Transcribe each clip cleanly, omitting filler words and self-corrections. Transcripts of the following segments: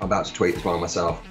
I'm about to tweet as well myself.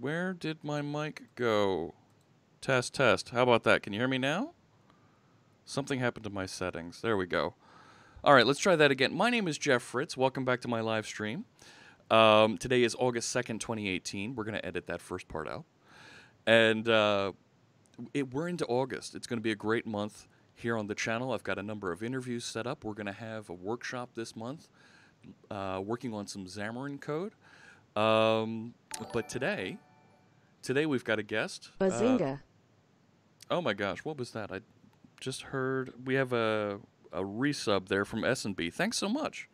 Where did my mic go? Test, test. How about that? Can you hear me now? Something happened to my settings. There we go. All right, let's try that again. My name is Jeff Fritz. Welcome back to my live stream. Today is August 2nd, 2018. We're going to edit that first part out. And we're into August. It's going to be a great month here on the channel. I've got a number of interviews set up. We're going to have a workshop this month working on some Xamarin code. But today we've got a guest. Bazinga. Oh my gosh, what was that? I just heard we have a resub there from S&B. Thanks so much.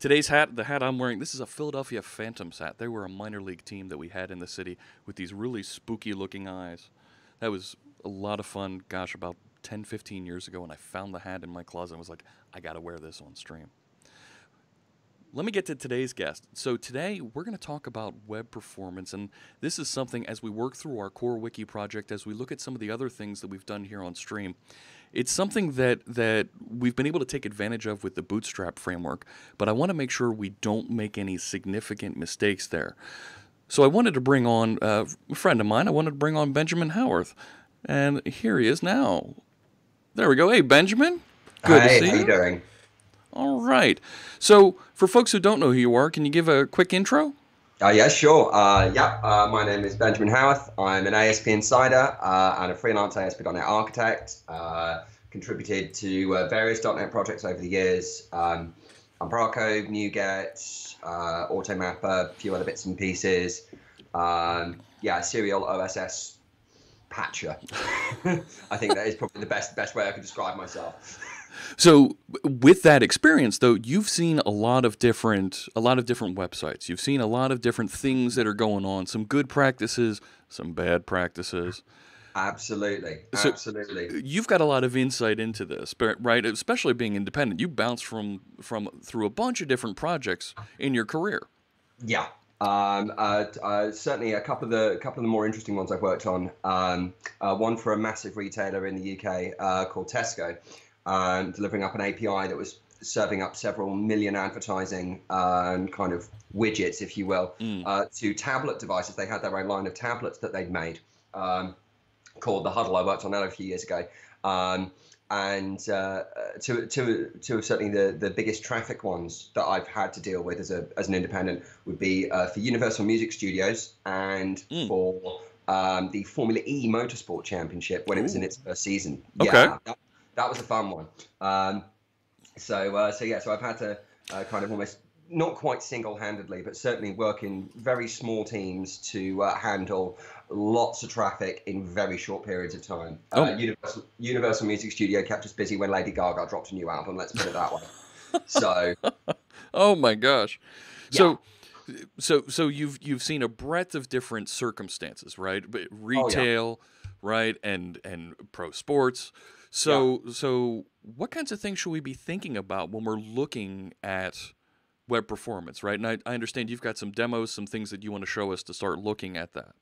Today's hat, the hat I'm wearing, this is a Philadelphia Phantoms hat. They were a minor league team that we had in the city with these really spooky looking eyes. That was a lot of fun, gosh, about 10, 15 years ago when I found the hat in my closet and was like, I gotta wear this on stream. Let me get to today's guest. So today we're going to talk about web performance, and this is something as we work through our Core Wiki project, as we look at some of the other things that we've done here on stream. It's something that we've been able to take advantage of with the Bootstrap framework, but I want to make sure we don't make any significant mistakes there. So I wanted to bring on a friend of mine. I wanted to bring on Benjamin Howarth, and here he is now. There we go. Hey, Benjamin. Good to see you. How you doing? All right. So, for folks who don't know who you are, can you give a quick intro? Yeah, sure. My name is Benjamin Howarth. I'm an ASP insider and a freelance ASP.NET architect. Contributed to various .NET projects over the years. Umbraco, NuGet, Automapper, a few other bits and pieces. Serial OSS patcher. I think that is probably the best way I could describe myself. So with that experience, though, you've seen a lot of different websites. You've seen a lot of different things that are going on, some good practices, some bad practices. Absolutely. You've got a lot of insight into this, right? Especially being independent. You bounced through a bunch of different projects in your career. Yeah. Certainly a couple of the more interesting ones I've worked on. One for a massive retailer in the UK called Tesco. Delivering up an API that was serving up several million advertising kind of widgets, if you will, to tablet devices. They had their own line of tablets that they'd made called the Huddle. I worked on that a few years ago. And certainly the biggest traffic ones that I've had to deal with as an independent would be for Universal Music Studios and for the Formula E Motorsport Championship when it was in its first season. Okay. Yeah, that was a fun one. So I've had to kind of almost not quite single-handedly, but certainly work in very small teams to handle lots of traffic in very short periods of time. Universal Music Studio kept us busy when Lady Gaga dropped a new album. Let's put it that way. So. Oh my gosh. Yeah. So you've seen a breadth of different circumstances, right? Retail, right, and pro sports. So what kinds of things should we be thinking about when we're looking at web performance, right? And I understand you've got some demos, some things that you want to show us to start looking at that.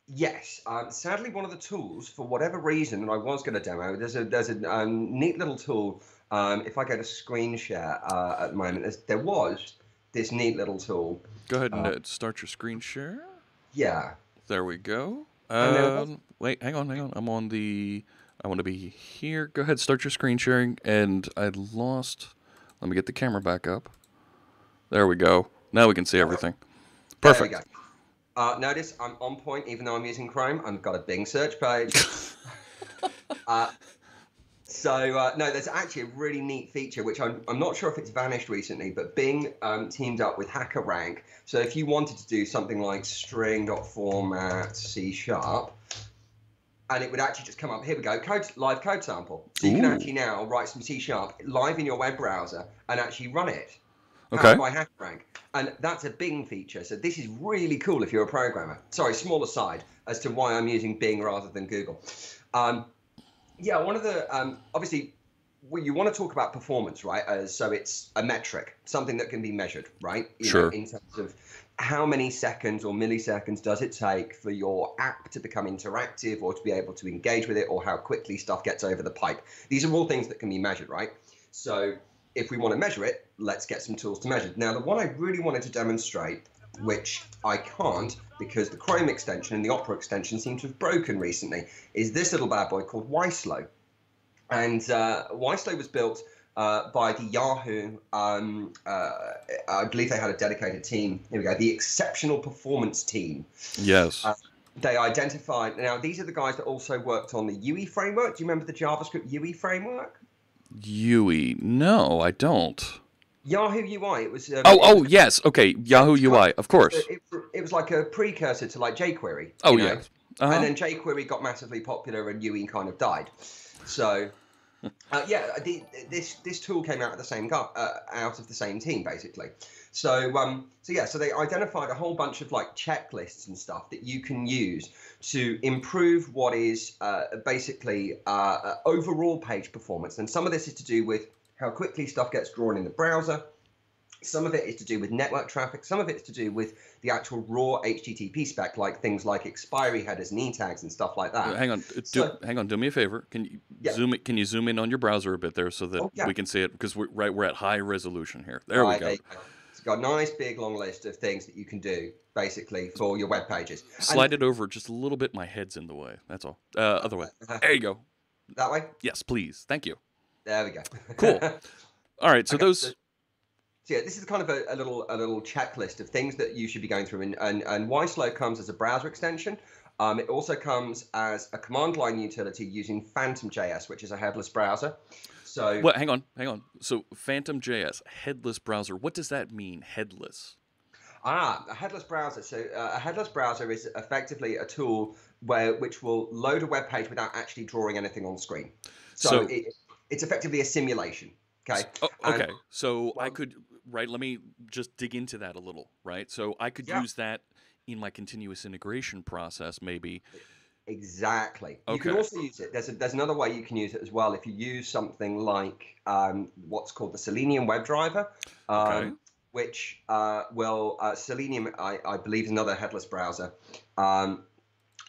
Yes. Sadly, one of the tools, for whatever reason, and I was going to demo, there's a neat little tool. If I go to screen share at the moment, there was this neat little tool. Go ahead and Uh, start your screen share. yeah, There we go. and there was. Wait, hang on, hang on. I'm on the. I want to be here. Go ahead, start your screen sharing. And I lost. Let me get the camera back up. There we go. Now we can see everything. There we go. Perfect. Notice I'm on point, even though I'm using Chrome. I've got a Bing search page. uh, no, there's actually a really neat feature, which I'm not sure if it's vanished recently, but Bing teamed up with HackerRank. So if you wanted to do something like string.format C#, and it would actually just come up, here we go, live code sample. So you can actually now write some C# live in your web browser and actually run it. Okay. By HackerRank. And that's a Bing feature. So this is really cool if you're a programmer. Sorry, small aside as to why I'm using Bing rather than Google. Yeah, one of the, obviously, you want to talk about performance, right? So it's a metric, something that can be measured, right? Sure. In terms of how many seconds or milliseconds does it take for your app to become interactive or to be able to engage with it, or how quickly stuff gets over the pipe. These are all things that can be measured, right? So if we want to measure it, let's get some tools to measure. Now, the one I really wanted to demonstrate, which I can't because the Chrome extension and the Opera extension seem to have broken recently, is this little bad boy called Yslow. And Yslow was built by the Yahoo, I believe they had a dedicated team. Here we go, the Exceptional Performance Team. Yes. They identified, now these are the guys that also worked on the UE framework. Do you remember the JavaScript UE framework? UI. No, I don't. Yahoo UI. It was. Yes. Okay. Yahoo UI. Of course. It was like a precursor to like jQuery. Oh, yeah. And then jQuery got massively popular and UE kind of died. So, this tool came out of the same team basically. So they identified a whole bunch of like checklists and stuff that you can use to improve what is basically overall page performance. And some of this is to do with how quickly stuff gets drawn in the browser. Some of it is to do with network traffic. Some of it is to do with the actual raw HTTP spec, like things like expiry headers and e-tags and stuff like that. Hang on. Do me a favor. Can you zoom it? Can you zoom in on your browser a bit there so that we can see it? Because we're at high resolution here. There we go. It's got a nice big long list of things that you can do basically for your web pages. Slide it over just a little bit. My head's in the way. That's all. Other way. There you go. That way? Yes, please. Thank you. There we go. Cool. All right. So those. So yeah, this is kind of a little checklist of things that you should be going through, and Yslow comes as a browser extension. It also comes as a command line utility using Phantom.js, which is a headless browser. So what? Hang on. So Phantom.js, headless browser. What does that mean? Headless. A headless browser. So a headless browser is effectively a tool which will load a web page without actually drawing anything on screen. So it's effectively a simulation. Okay. Okay. So I could, right, let me just dig into that a little, right? So I could use that in my continuous integration process, maybe. Exactly. Okay. You can also use it. There's another way you can use it as well. If you use something like what's called the Selenium WebDriver, which Selenium, I believe, is another headless browser. Or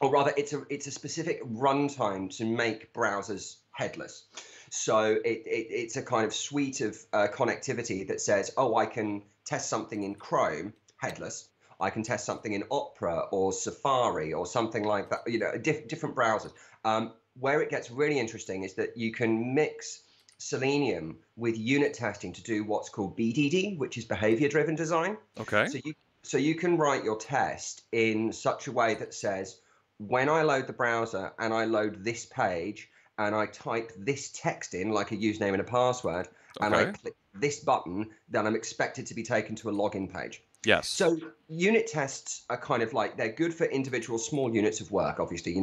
rather, it's a specific runtime to make browsers headless. So it's a kind of suite of connectivity that says, oh, I can test something in Chrome headless. I can test something in Opera or Safari or something like that, different browsers. Where it gets really interesting is that you can mix Selenium with unit testing to do what's called BDD, which is behavior-driven design. Okay. So you can write your test in such a way that says, when I load the browser and I load this page, and I type this text in, like a username and a password, and I click this button, then I'm expected to be taken to a login page. Yes. So unit tests are kind of like, they're good for individual small units of work, obviously,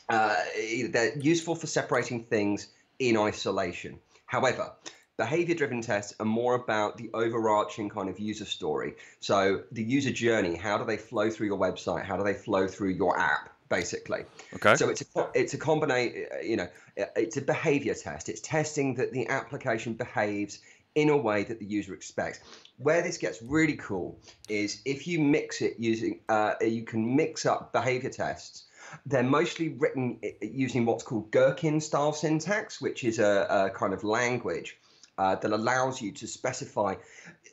they're useful for separating things in isolation. However, behavior-driven tests are more about the overarching kind of user story. So the user journey, how do they flow through your website? How do they flow through your app? Basically. Okay. So it's a combination, it's a behavior test. It's testing that the application behaves in a way that the user expects. Where this gets really cool is if you mix it using, you can mix up behavior tests. They're mostly written using what's called Gherkin style syntax, which is a kind of language that allows you to specify.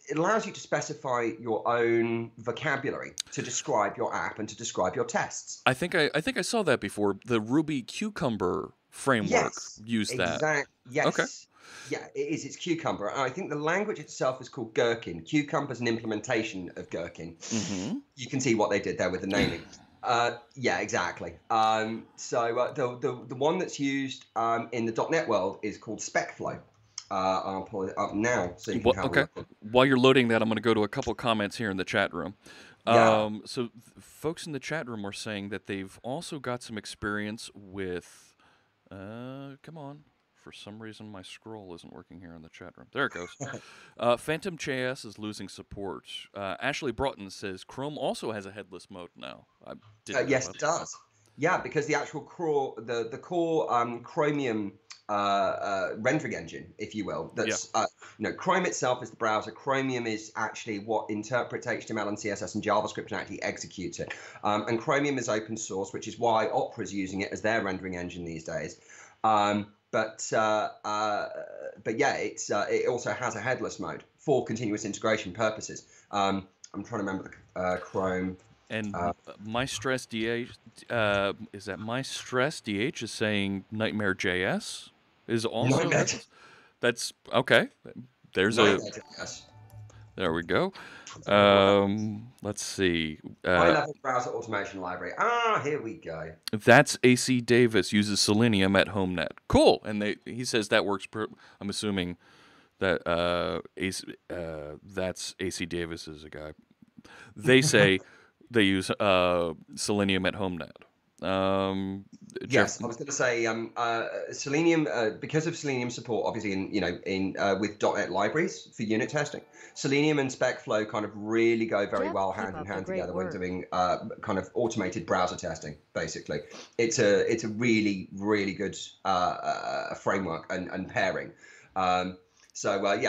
It allows you to specify your own vocabulary to describe your app and to describe your tests. I think I saw that before. The Ruby Cucumber framework used that. Yes. Okay. Yeah, it is. It's Cucumber. And I think the language itself is called Gherkin. Cucumber is an implementation of Gherkin. Mm-hmm. You can see what they did there with the naming. Yeah, exactly. So the one that's used in the .NET world is called SpecFlow. I'll pull it up now so you can have a look. While you're loading that, I'm going to go to a couple comments here in the chat room. So folks in the chat room are saying that they've also got some experience with, come on. For some reason, my scroll isn't working here in the chat room. There it goes. Phantom JS is losing support. Ashley Broughton says Chrome also has a headless mode now. Yes, it does. Yeah, because the actual core, the core Chromium rendering engine, if you will, that's Chrome itself is the browser. Chromium is actually what interprets HTML and CSS and JavaScript and actually executes it. And Chromium is open source, which is why Opera is using it as their rendering engine these days. But yeah, it also has a headless mode for continuous integration purposes. I'm trying to remember the Chrome. And my stress DH is that my stress DH is saying Nightmare JS is also Nightmare. That's okay. There's JS. There we go. Let's see. High-level browser automation library. Here we go. That's AC Davis uses Selenium at HomeNet. Cool. And he says that works. I'm assuming that that's AC Davis is a guy. They say they use Selenium at HomeNet. Yes, I was going to say Selenium, because of Selenium support, obviously with .NET libraries for unit testing, Selenium and SpecFlow kind of really go very well hand in hand together when doing kind of automated browser testing. Basically, it's a really good framework and pairing. Yeah,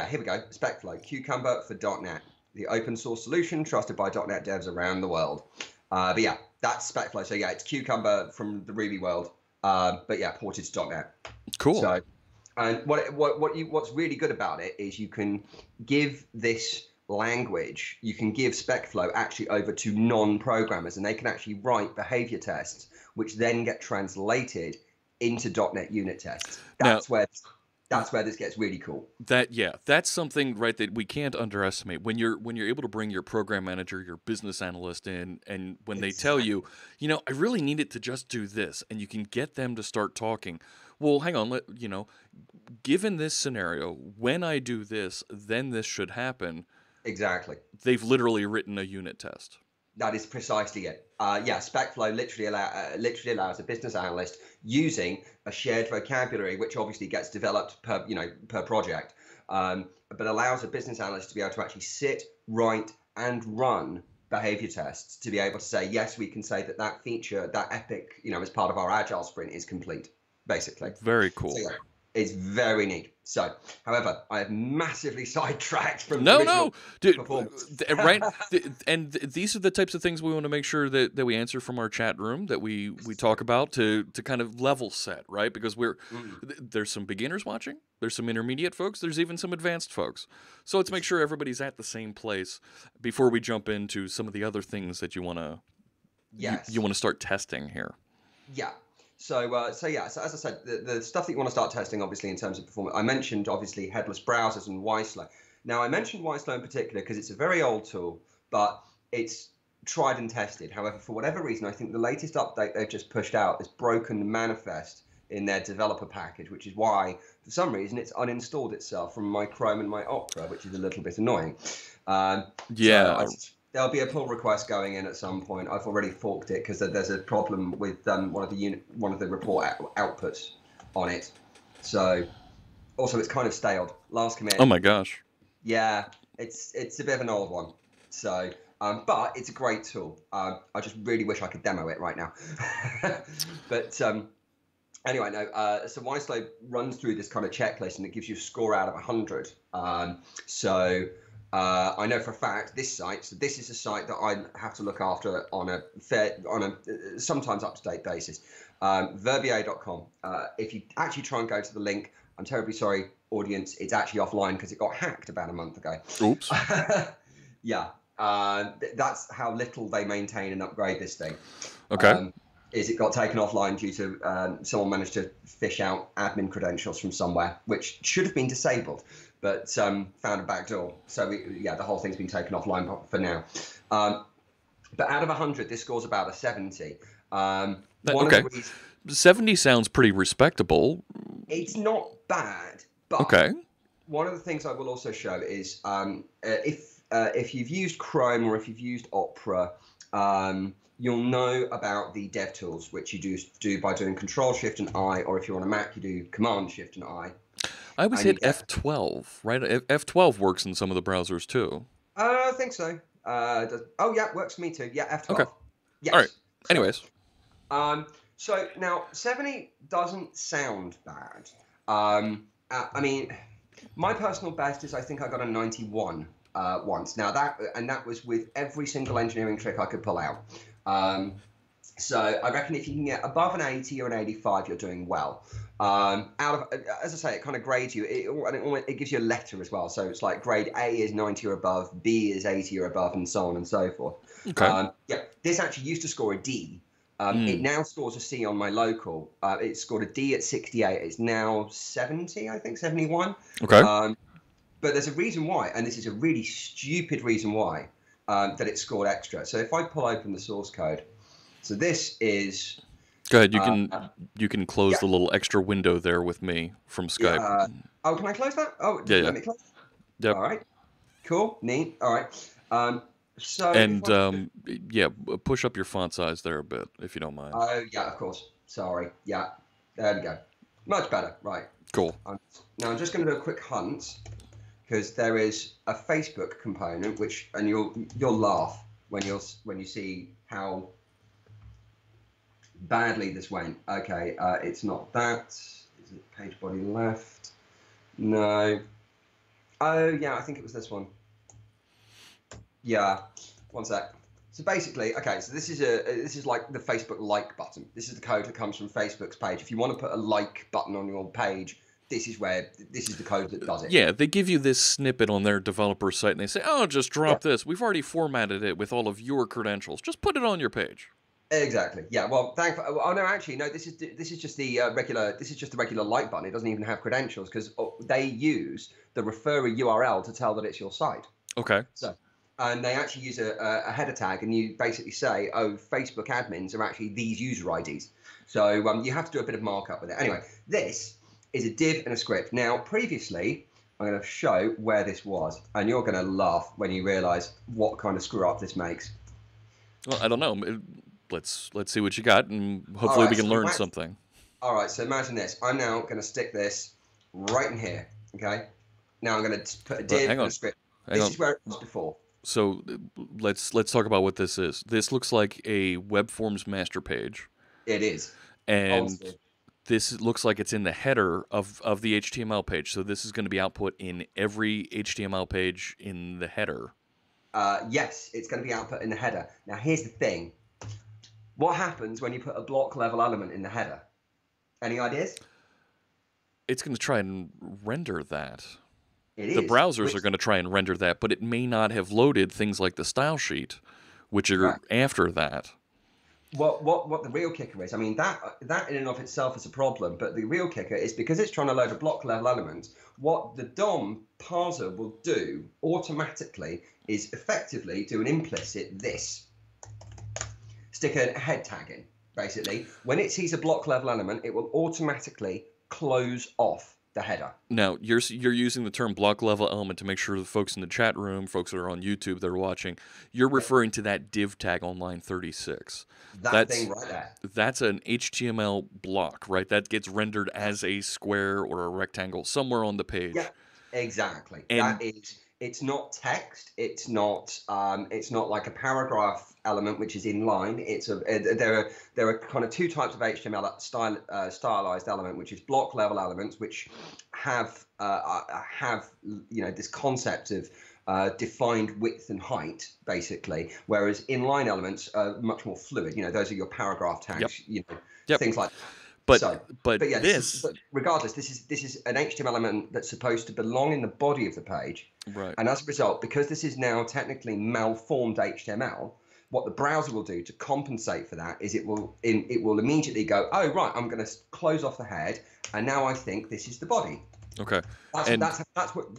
here we go. SpecFlow, Cucumber for .NET, the open source solution trusted by .NET devs around the world. But yeah, that's SpecFlow. So yeah, it's Cucumber from the Ruby world, but yeah, ported to .NET. Cool. So, and what's really good about it is you can give this language, you can give SpecFlow actually over to non-programmers, and they can actually write behavior tests, which then get translated into .NET unit tests. That's where this gets really cool. That's something, right, that we can't underestimate. When you're able to bring your program manager, your business analyst in, and when they tell you, I really need it to just do this, and you can get them to start talking. Well, hang on, given this scenario, when I do this, then this should happen. Exactly. They've literally written a unit test. That is precisely it. SpecFlow literally allows a business analyst using a shared vocabulary, which obviously gets developed per project, but allows a business analyst to be able to actually sit, write, and run behavior tests to be able to say, yes, we can say that feature, that epic, as part of our agile sprint is complete, basically. Very cool. So, yeah, it's very neat. So, however, I have massively sidetracked from performance. Right? And these are the types of things we want to make sure that we answer from our chat room, that we talk about to kind of level set, right? Because there's some beginners watching, there's some intermediate folks, there's even some advanced folks. So let's make sure everybody's at the same place before we jump into some of the other things that you want to you want to start testing here. Yeah. So as I said, the stuff that you want to start testing, obviously, in terms of performance, I mentioned, obviously, headless browsers and YSlow. Now, I mentioned YSlow in particular because it's a very old tool, but it's tried and tested. However, for whatever reason, I think the latest update they've just pushed out has broken the manifest in their developer package, which is why, for some reason, it's uninstalled itself from my Chrome and my Opera, which is a little bit annoying. There'll be a pull request going in at some point. I've already forked it because there's a problem with one of the report outputs on it. So, also it's kind of staled. Last commit. Oh my gosh. Yeah, it's a bit of an old one. So, but it's a great tool. I just really wish I could demo it right now. But Anyway, no. So YSlow runs through this kind of checklist, and it gives you a score out of 100. So I know for a fact this site. So this is a site that I have to look after on a sometimes up to date basis. Verbier.com. If you actually try and go to the link, I'm terribly sorry, audience. It's actually offline because it got hacked about a month ago. Oops. Yeah. That's how little they maintain and upgrade this thing. Okay. Is it got taken offline due to someone managed to fish out admin credentials from somewhere, which should have been disabled, but found a backdoor. So the whole thing's been taken offline for now. But out of 100, this scores about a 70. Okay. 70 sounds pretty respectable. It's not bad, but okay. One of the things I will also show is if you've used Chrome or if you've used Opera, you'll know about the dev tools, which you do by doing Control Shift and I, or if you're on a Mac, you do Command Shift and I. I always hit F12, right? F12 works in some of the browsers too. I think so. Oh yeah, works for me too. Yeah, F12. Okay. Yes. All right. Anyways. So now 70 doesn't sound bad. I mean, my personal best is I think I got a 91 once. Now that was with every single engineering trick I could pull out. So I reckon if you can get above an 80 or an 85, you're doing well. Out of, as I say, it kind of grades you. It gives you a letter as well. So it's like grade A is 90 or above, B is 80 or above, and so on and so forth. Okay. Yeah, this actually used to score a D. It now scores a C on my local. It scored a D at 68. It's now 70, I think, 71. Okay. But there's a reason why, and this is a really stupid reason why, that it scored extra. So if I pull open the source code, so this is... Go ahead. You can close the little extra window there with me from Skype. Oh, can I close that? Oh, yeah. Let me close. Yep. All right. Cool. Neat. All right. So and yeah, push up your font size there a bit if you don't mind. Oh yeah, of course. Sorry. Yeah. There we go. Much better. Right. Cool. Now I'm just going to do a quick hunt because there is a Facebook component and you'll laugh when you see how badly this went. Okay, it's not that. Is it page body left? No. Oh yeah, I think it was this one. Yeah, one sec. So basically, okay, so this is like the Facebook like button. This is the code that comes from Facebook's page. If you want to put a like button on your page, this is the code that does it. Yeah, they give you this snippet on their developer site, and they say, "Oh, just drop this. We've already formatted it with all of your credentials. Just put it on your page." Exactly. Yeah. Well, oh no, actually, no. This is just the regular. This is just the regular like button. It doesn't even have credentials because they use the referrer URL to tell that it's your site. Okay. So. And they actually use a header tag, and you basically say, oh, Facebook admins are actually these user IDs. So you have to do a bit of markup with it. Anyway, this is a div and a script. Now, previously, I'm going to show where this was, and you're going to laugh when you realize what kind of screw up this makes. Well, I don't know. Let's see what you got, and hopefully we can learn something. All right, so imagine this. I'm now going to stick this right in here, okay? Now I'm going to put a div and a script. This is where it was before. So let's talk about what this is. This looks like a web forms master page. It is. And honestly. This looks like it's in the header of the HTML page. So this is going to be output in every HTML page in the header. Yes, it's going to be output in the header. Now here's the thing. What happens when you put a block level element in the header? Any ideas? It's going to try and render that. The browsers are going to try and render that, but it may not have loaded things like the style sheet, which are after that. What the real kicker is, I mean, that in and of itself is a problem, but the real kicker is because it's trying to load a block level element, what the DOM parser will do automatically is effectively do an implicit this. Stick a head tag in, basically. When it sees a block level element, it will automatically close off the header. Now, you're using the term block level element to make sure the folks in the chat room, folks that are on YouTube that are watching, you're referring to that div tag on line 36. That's thing right there. That's an HTML block, right? That gets rendered as a square or a rectangle somewhere on the page. Yeah, exactly. And It's not text. It's not like a paragraph element which is in line. There are kind of two types of HTML stylized element, which is block level elements, which have this concept of defined width and height, basically, whereas inline elements are much more fluid. Those are your paragraph tags. Things like that. But yeah, this, regardless, this is an HTML element that's supposed to belong in the body of the page. right. And as a result, because this is now technically malformed HTML, what the browser will do to compensate for that is it will immediately go, oh right, I'm going to close off the head, and now I think this is the body. Okay. That's what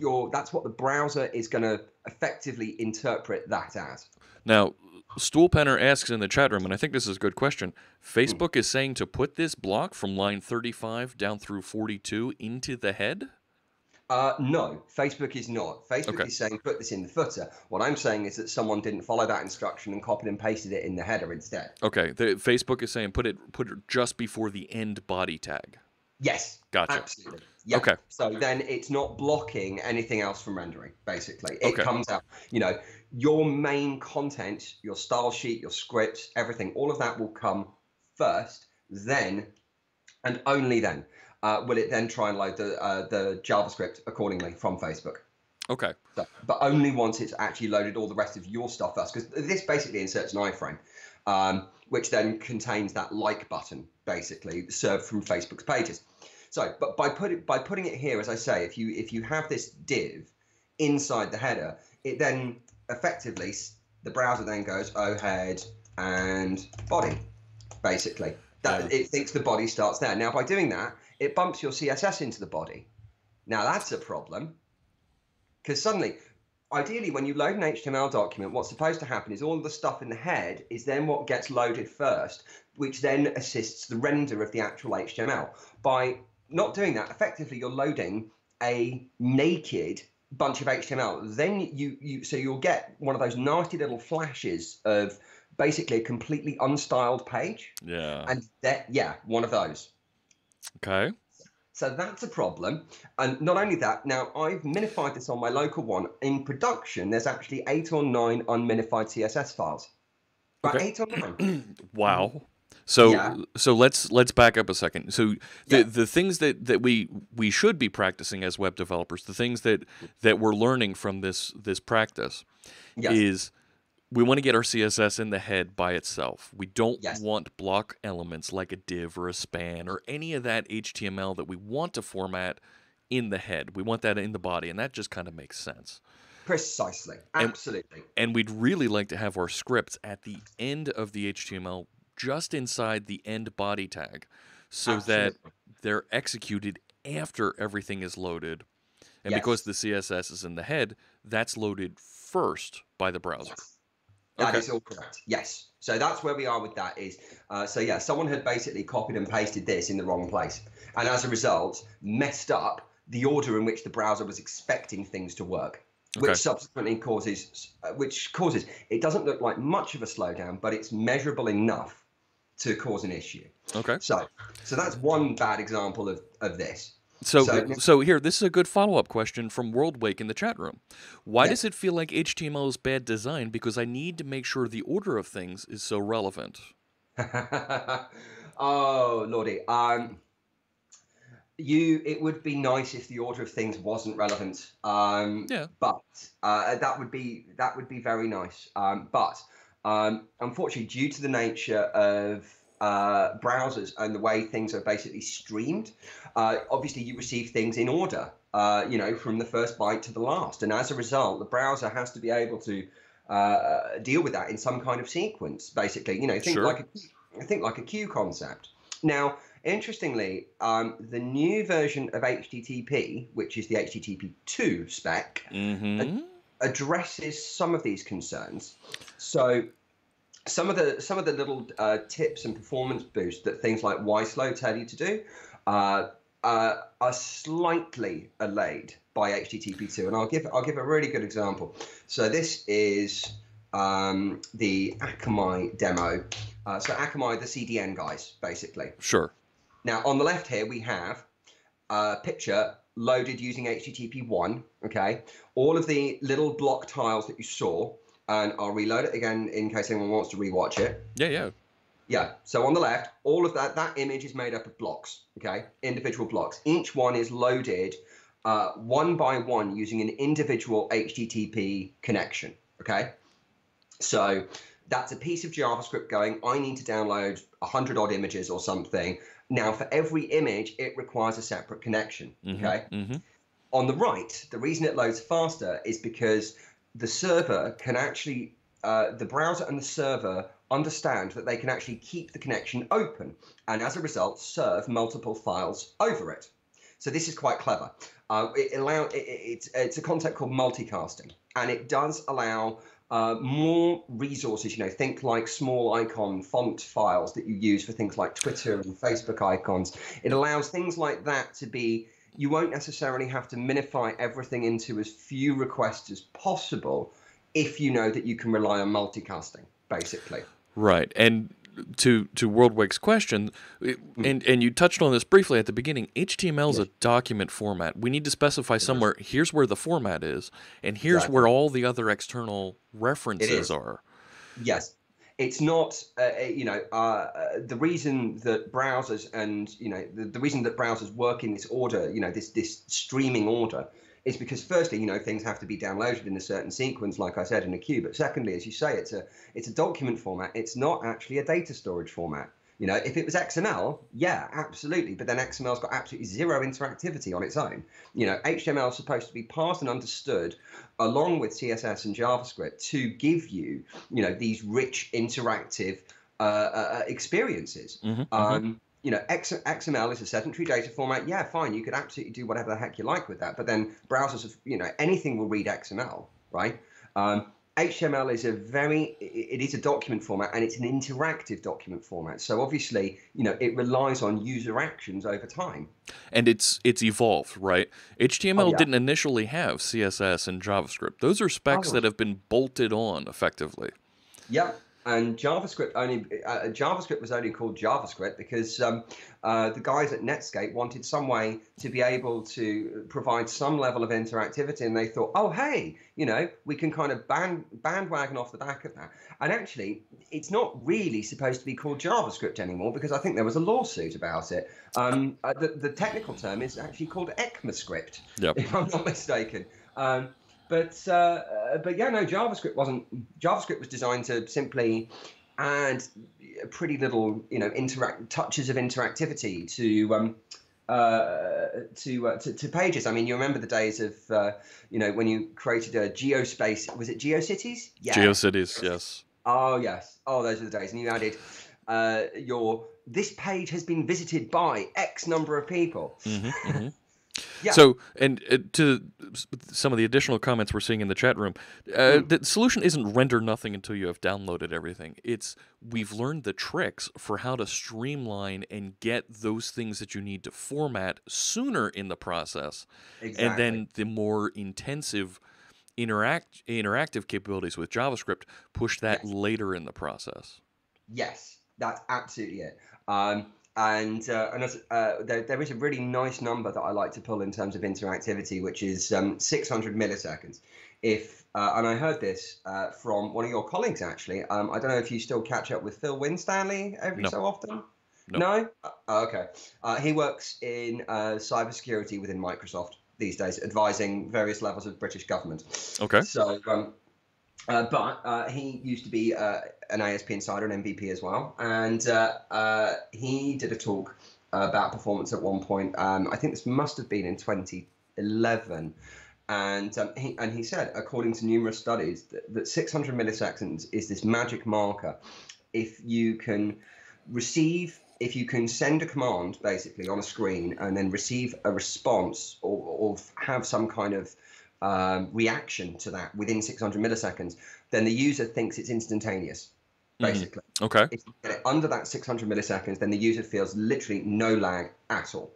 the browser is going to effectively interpret that as. Now, Stoolpenner asks in the chat room, and I think this is a good question. Facebook is saying to put this block from line 35 down through 42 into the head? No, Facebook is not. Facebook is saying put this in the footer. What I'm saying is that someone didn't follow that instruction and copied and pasted it in the header instead. Okay, Facebook is saying put it just before the end body tag. Yes, gotcha. Absolutely. Yeah. Okay. So then it's not blocking anything else from rendering, basically. It comes out, your main content, your style sheet, your scripts, everything, all of that will come first, then, and only then will it then try and load the JavaScript accordingly from Facebook. Okay. So, but only once it's actually loaded all the rest of your stuff first, because this basically inserts an iframe, which then contains that like button, basically served from Facebook's pages. So, but by putting it here, as I say, if you have this div inside the header, it then effectively the browser then goes head and body, basically. It thinks the body starts there. Now, by doing that, it bumps your CSS into the body. Now that's a problem, because suddenly, ideally, when you load an HTML document, what's supposed to happen is all of the stuff in the head is then what gets loaded first, which then assists the render of the actual HTML. By not doing that, effectively, you're loading a naked bunch of HTML. Then you'll get one of those nasty little flashes of basically a completely unstyled page. Yeah. And one of those. Okay. So that's a problem. And not only that, now I've minified this on my local one. In production, there's actually 8 or 9 unminified CSS files. Right, 8 or 9. Wow. So let's back up a second. So the things that we should be practicing as web developers, the things that we're learning from this practice is we want to get our CSS in the head by itself. We don't want block elements like a div or a span or any of that HTML that we want to format in the head. We want that in the body, and that just kind of makes sense. Precisely. Absolutely. And we'd really like to have our scripts at the end of the HTML, just inside the end body tag, so that they're executed after everything is loaded. And because the CSS is in the head, that's loaded first by the browser. That is all correct. Yes. So that's where we are with that is, someone had basically copied and pasted this in the wrong place. And as a result, messed up the order in which the browser was expecting things to work, which subsequently causes, it doesn't look like much of a slowdown, but it's measurable enough to cause an issue. Okay. So that's one bad example of this. So here, this is a good follow-up question from WorldWake in the chat room. Why does it feel like HTML is bad design? Because I need to make sure the order of things is so relevant. Oh, Lordy. It would be nice if the order of things wasn't relevant. But that would be very nice. But unfortunately, due to the nature of browsers and the way things are basically streamed, obviously you receive things in order, from the first byte to the last, and as a result, the browser has to be able to deal with that in some kind of sequence. Basically, think like a queue concept. Now, interestingly, the new version of HTTP, which is the HTTP2 spec, addresses some of these concerns. So some of the little tips and performance boosts that things like YSlow tell you to do are slightly allayed by HTTP2, and I'll give a really good example. So this is the Akamai demo. So Akamai, the CDN guys, basically. Sure. Now on the left here we have a picture loaded using HTTP1, okay? All of the little block tiles that you saw, and I'll reload it again in case anyone wants to rewatch it. Yeah. Yeah, so on the left, all of that image is made up of blocks, okay? Individual blocks. Each one is loaded one by one using an individual HTTP connection, okay? So that's a piece of JavaScript going, I need to download 100 odd images or something. Now, for every image, it requires a separate connection, okay? On the right, the reason it loads faster is because the server can actually, the browser and the server understand that they can actually keep the connection open and as a result serve multiple files over it. So this is quite clever. It's a concept called multicasting, and it does allow more resources, think like small icon font files that you use for things like Twitter and Facebook icons. It allows things like that to be, you won't necessarily have to minify everything into as few requests as possible if you know that you can rely on multicasting, basically. Right. And to Worldweg's question, and you touched on this briefly at the beginning, HTML is a document format. We need to specify somewhere, here's where the format is, and here's where all the other external references are. Yes. It's not, the reason that browsers and, the reason that browsers work in this order, this streaming order, is because firstly, things have to be downloaded in a certain sequence, like I said, in a queue. But secondly, as you say, it's a document format. It's not actually a data storage format. If it was XML, yeah, absolutely. But then XML's got absolutely zero interactivity on its own. HTML is supposed to be parsed and understood along with CSS and JavaScript to give you, these rich interactive experiences. XML is a sedentary data format. Yeah, fine. You could absolutely do whatever the heck you like with that. But then browsers, anything will read XML, right? HTML is it is a document format, and it's an interactive document format. So obviously, it relies on user actions over time. And it's evolved, right? HTML didn't initially have CSS and JavaScript. Those are specs that have been bolted on effectively. Yeah. And JavaScript was only called JavaScript because the guys at Netscape wanted some way to be able to provide some level of interactivity, and they thought, oh, hey, we can kind of bandwagon off the back of that. And actually, it's not really supposed to be called JavaScript anymore because I think there was a lawsuit about it. The technical term is actually called ECMAScript, if I'm not mistaken. But yeah, no, JavaScript wasn't. JavaScript was designed to simply add pretty little, touches of interactivity to pages. I mean, you remember the days of, when you created a GeoSpace. Was it GeoCities? Yeah. GeoCities, yes. Oh yes. Oh, those are the days. And you added this page has been visited by X number of people. Yeah. So, and to some of the additional comments we're seeing in the chat room, the solution isn't render nothing until you have downloaded everything. It's we've learned the tricks for how to streamline and get those things that you need to format sooner in the process. Exactly. And then the more intensive interactive capabilities with JavaScript push that later in the process. Yes, that's absolutely it. And there is a really nice number that I like to pull in terms of interactivity, which is 600 milliseconds. And I heard this from one of your colleagues, actually. I don't know if you still catch up with Phil Winstanley every so often. No? Okay. He works in cybersecurity within Microsoft these days, advising various levels of British government. Okay. So, but he used to be an ASP Insider, an MVP as well, and he did a talk about performance at one point. I think this must have been in 2011, and he said, according to numerous studies, that 600 milliseconds is this magic marker. If you can send a command basically on a screen and then receive a response or have some kind of reaction to that within 600 milliseconds, then the user thinks it's instantaneous, basically. Okay. If you get it under that 600 milliseconds, then the user feels literally no lag at all.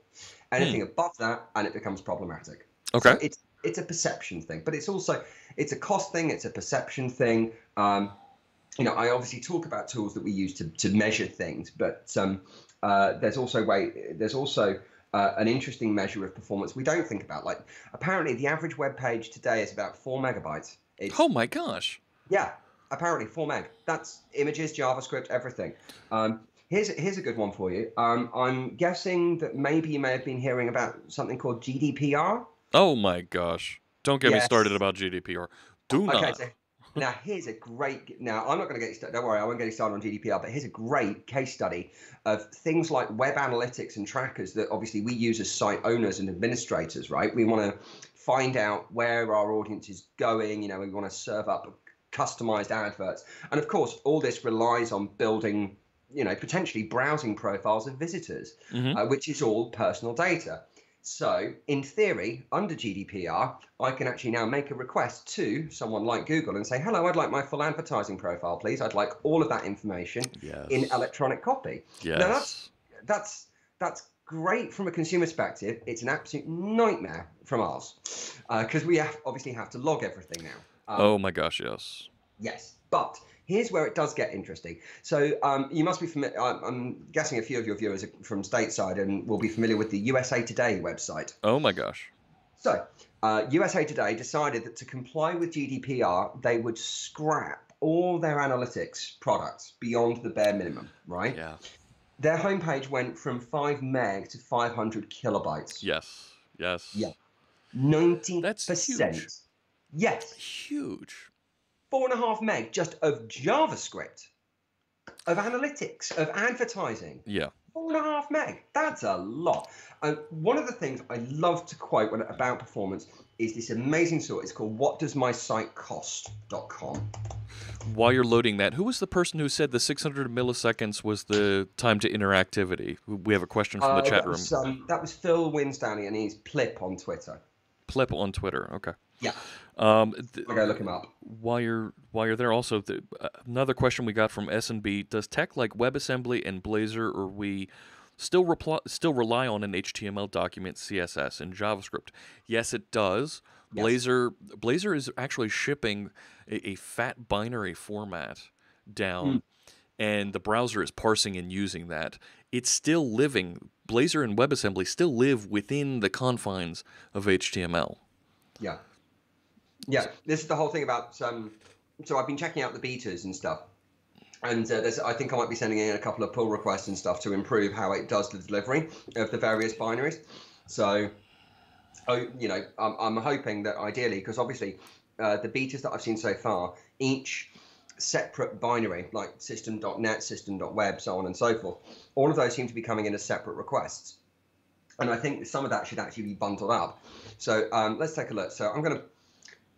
Anything above that, and it becomes problematic. Okay. So it's a perception thing, but it's a cost thing. It's a perception thing. I obviously talk about tools that we use to measure things, but there's also an interesting measure of performance we don't think about. Like, apparently the average web page today is about 4 megabytes. Oh my gosh. Yeah, apparently 4 meg. That's images, JavaScript, everything. Here's a good one for you. I'm guessing that maybe you may have been hearing about something called GDPR. Oh my gosh. Don't get me started Yes. about GDPR. Do Okay, not. so now here's a great. Now I'm not going to get you started. Don't worry, I won't get you started on GDPR. But here's a great case study of things like web analytics and trackers that obviously we use as site owners and administrators, right? We want to find out where our audience is going. You know, we want to serve up customized adverts, and of course, all this relies on building, you know, potentially browsing profiles of visitors, which is all personal data. So, in theory, under GDPR, I can actually now make a request to someone like Google and say, hello, I'd like my full advertising profile, please. I'd like all of that information in electronic copy. Yes. Now, that's great from a consumer perspective. It's an absolute nightmare from ours because we obviously have to log everything now. Oh my gosh, yes. Yes, but here's where it does get interesting. So you must be familiar. I'm guessing a few of your viewers are from stateside and will be familiar with the USA Today website. Oh my gosh. So USA Today decided that to comply with GDPR, they would scrap all their analytics products beyond the bare minimum, right? Yeah. Their homepage went from 5 meg to 500 kilobytes. Yes. Yes. Yeah. 90%. That's huge. Yes. Huge. 4.5 meg just of JavaScript, of analytics, of advertising. Yeah. 4.5 meg. That's a lot. And one of the things I love to quote about performance is this amazing sort. It's called whatdoesmysitecost.com. While you're loading that, who was the person who said the 600 milliseconds was the time to interactivity? We have a question from the chat room. That was Phil Winstanley, and he's Plip on Twitter. Plip on Twitter. Okay. Yeah. I'll go look him up. While you're there, also another question we got from S&B: does tech like WebAssembly and Blazor, or we still rely on an HTML document, CSS, and JavaScript? Yes, it does. Yes. Blazor is actually shipping a fat binary format down, and the browser is parsing and using that. It's still living. Blazor and WebAssembly still live within the confines of HTML. Yeah. Yeah, this is the whole thing about, so I've been checking out the betas and stuff, and I think I might be sending in a couple of pull requests and stuff to improve how it does the delivery of the various binaries. So, you know, I'm hoping that ideally, because obviously the betas that I've seen so far, each separate binary, like system.net, system.web, so on and so forth, all of those seem to be coming in as separate requests. And I think some of that should actually be bundled up. So let's take a look. So I'm going to,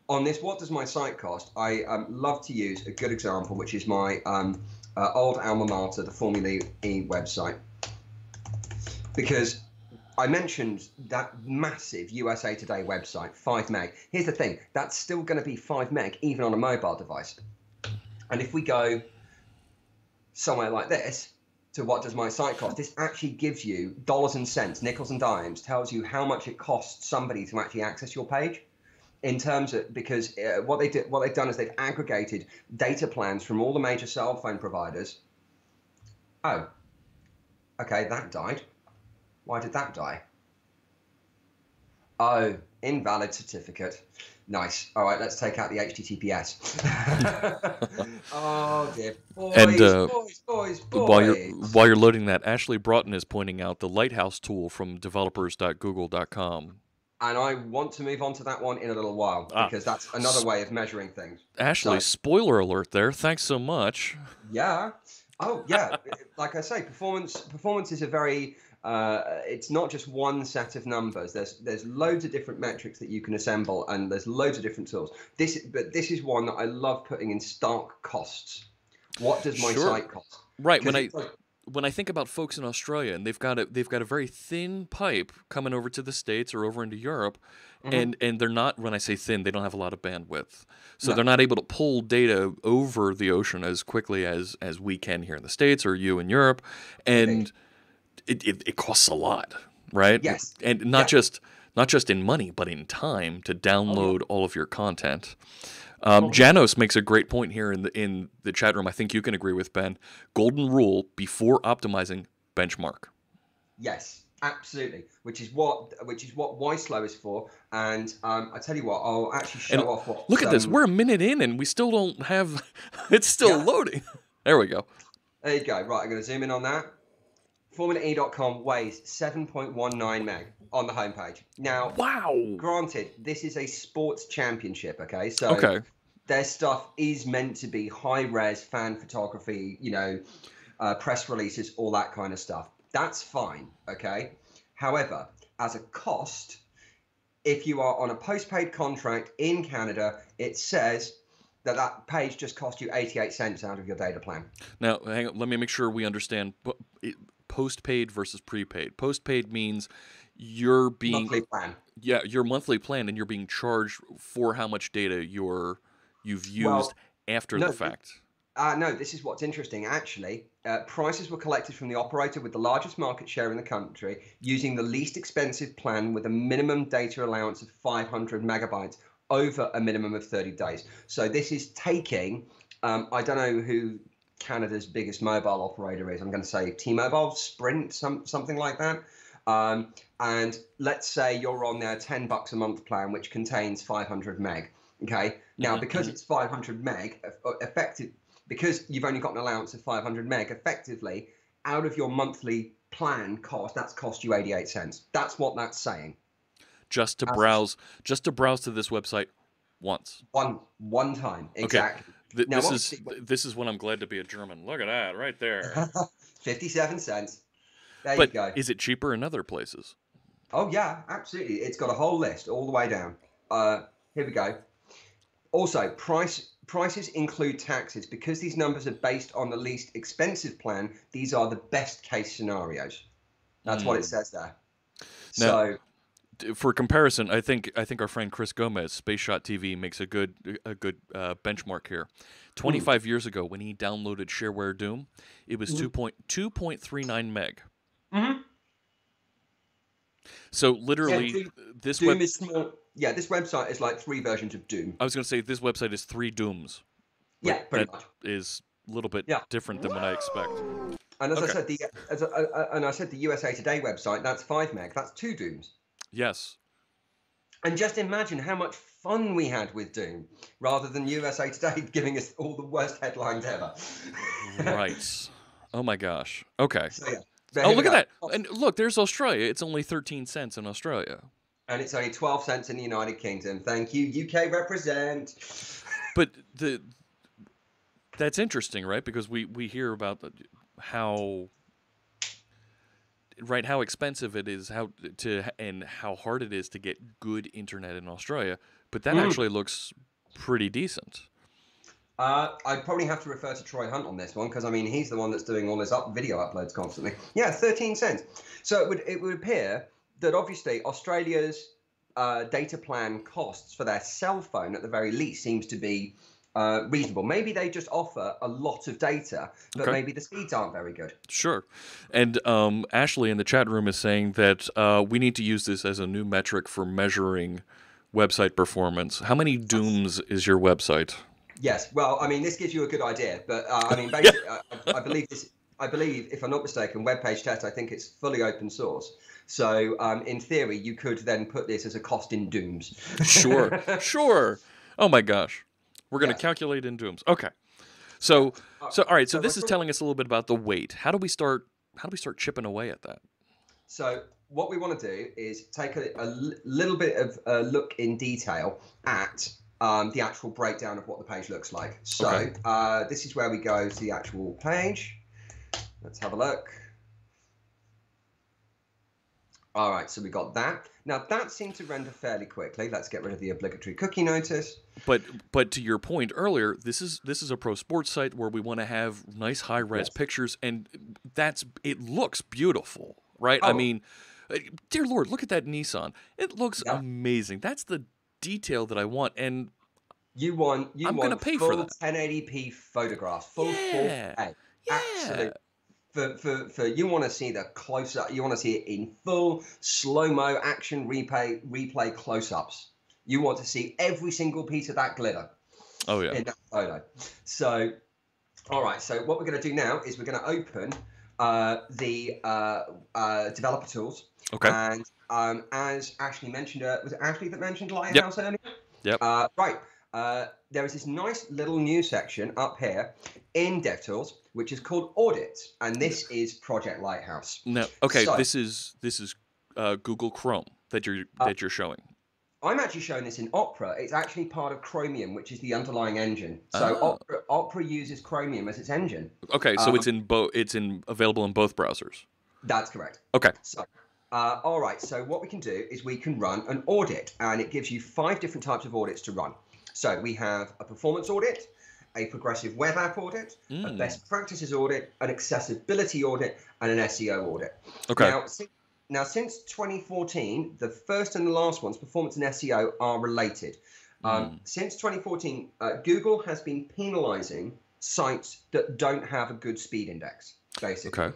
on this, what does my site cost? I love to use a good example, which is my old alma mater, the Formula E website. Because I mentioned that massive USA Today website, 5 meg. Here's the thing, that's still going to be 5 meg, even on a mobile device. And if we go somewhere like this, to what does my site cost, this actually gives you dollars and cents, nickels and dimes, tells you how much it costs somebody to actually access your page. In terms of, because what they've done is they've aggregated data plans from all the major cell phone providers. Oh, okay, that died. Why did that die? Oh, invalid certificate. Nice. All right, let's take out the HTTPS. Oh dear. Boys. While you're loading that, Ashley Broughton is pointing out the Lighthouse tool from developers.google.com. And I want to move on to that one in a little while, because that's another way of measuring things. Ashley, spoiler alert there. Thanks so much. Yeah. Oh, yeah. Like I say, performance is a very, it's not just one set of numbers. There's loads of different metrics that you can assemble, and there's loads of different tools. But this is one that I love putting in stark costs. What does my site cost? Right. When I think about folks in Australia, and they've got a very thin pipe coming over to the States or over into Europe, and they're not, when I say thin, they don't have a lot of bandwidth. So they're not able to pull data over the ocean as quickly as we can here in the States or you in Europe. And it costs a lot, right? Yes. And not just in money, but in time to download all of your content. Janos makes a great point here in the chat room. I think you can agree with Ben. Golden rule before optimizing, benchmark. Yes, Absolutely, which is what Slow is for. And I tell you what, I'll actually And show off what. look at this. We're a minute in and we still don't have. It's still Yeah, loading. There we go. there you go. Right, I'm going to zoom in on that. FormulaE.com weighs 7.19 meg on the homepage. Now, Wow. granted, this is a sports championship, okay? So Okay. their stuff is meant to be high-res fan photography, press releases, all that kind of stuff. That's fine, okay? However, as a cost, if you are on a post-paid contract in Canada, it says that page just cost you 88 cents out of your data plan. Now, hang on. Let me make sure we understand post-paid versus prepaid. Post-paid means you're being Monthly plan. Yeah, your monthly plan, and you're being charged for how much data you've used Well, after no, the fact. No, this is what's interesting. Actually, prices were collected from the operator with the largest market share in the country, using the least expensive plan with a minimum data allowance of 500 megabytes over a minimum of 30 days. So this is taking, I don't know who Canada's biggest mobile operator is. I'm going to say T-Mobile, Sprint, something like that. And let's say you're on their $10 a month plan, which contains 500 meg. Okay. Now, because it's 500 meg, effective, because you've only got an allowance of 500 meg, effectively, out of your monthly plan cost, that's cost you 88 cents. That's what that's saying. Just to browse to this website once. One time, exactly. Okay. Now, this is when I'm glad to be a German. Look at that right there. 57 cents. There But you go. is it cheaper in other places? Oh yeah, absolutely. It's got a whole list all the way down. Here we go. Also, prices include taxes. Because these numbers are based on the least expensive plan, these are the best case scenarios. That's what it says there. Now, for comparison, I think our friend Chris Gomez, Space Shot TV, makes a good benchmark here. 25 years ago, when he downloaded Shareware Doom, it was 2.39 meg. Mm-hmm. So literally, this Doom is small. Yeah, this website is like 3 versions of Doom. I was going to say this website is 3 Dooms. Yeah, pretty much. Is a little bit different than what I expect. And as I said, the USA Today website, that's 5 meg. That's 2 Dooms. Yes. And just imagine how much fun we had with Doom, rather than USA Today giving us all the worst headlines ever. Right. Oh my gosh. Okay. So, yeah. Oh, look at that. And look, there's Australia. It's only 13 cents in Australia. And it's only 12 cents in the United Kingdom. Thank you, UK represent. But that's interesting, right? Because we hear about how expensive it is, and how hard it is to get good internet in Australia. But that actually looks pretty decent. I'd probably have to refer to Troy Hunt on this one, because I mean he's the one that's doing all his video uploads constantly. Yeah, 13 cents. So it would appear that obviously Australia's data plan costs for their cell phone at the very least seems to be reasonable. Maybe they just offer a lot of data, but maybe the speeds aren't very good. Sure. And Ashley in the chat room is saying that we need to use this as a new metric for measuring website performance. How many Dooms is your website? Yes, well, I mean, this gives you a good idea, but I mean, basically, I believe, if I'm not mistaken, Web Page Test, I think it's fully open source. So, in theory, you could then put this as a cost in Dooms. Sure. Oh my gosh, we're going to calculate in Dooms. Okay. So all right. So this is telling us a little bit about the weight. How do we start chipping away at that? So what we want to do is take a little bit of a look in detail at the actual breakdown of what the page looks like. So this is where we go to the actual page. Let's have a look. All right, so we got that. Now that seemed to render fairly quickly. Let's get rid of the obligatory cookie notice. But to your point earlier, this is a pro sports site where we want to have nice high res pictures, and it looks beautiful, right? I mean, dear Lord, look at that Nissan. It looks amazing. That's the detail that I want, and I'm going to pay for that. 1080p photographs, full 4K. Absolutely. For you want to see the close up, you want to see it in full slow-mo action replay close-ups. You want to see every single piece of that glitter. Oh yeah. In that photo. So, all right. So what we're going to do now is we're going to open the developer tools. Okay. And as Ashley mentioned, was it Ashley that mentioned Yep. Lighthouse earlier? Yep. Right. There is this nice little new section up here in DevTools, which is called Audits, and this is Project Lighthouse. Now, okay, So, this is Google Chrome that you're showing. I'm actually showing this in Opera. It's actually part of Chromium, which is the underlying engine. So Oh. Opera uses Chromium as its engine. Okay, so it's available in both browsers. That's correct. Okay. So, all right. So what we can do is we can run an audit, and it gives you 5 different types of audits to run. So we have a performance audit, a progressive web app audit, a best practices audit, an accessibility audit, and an SEO audit. Okay. Now, since 2014, the first and the last ones, performance and SEO, are related. Since 2014, Google has been penalizing sites that don't have a good speed index, basically. Okay.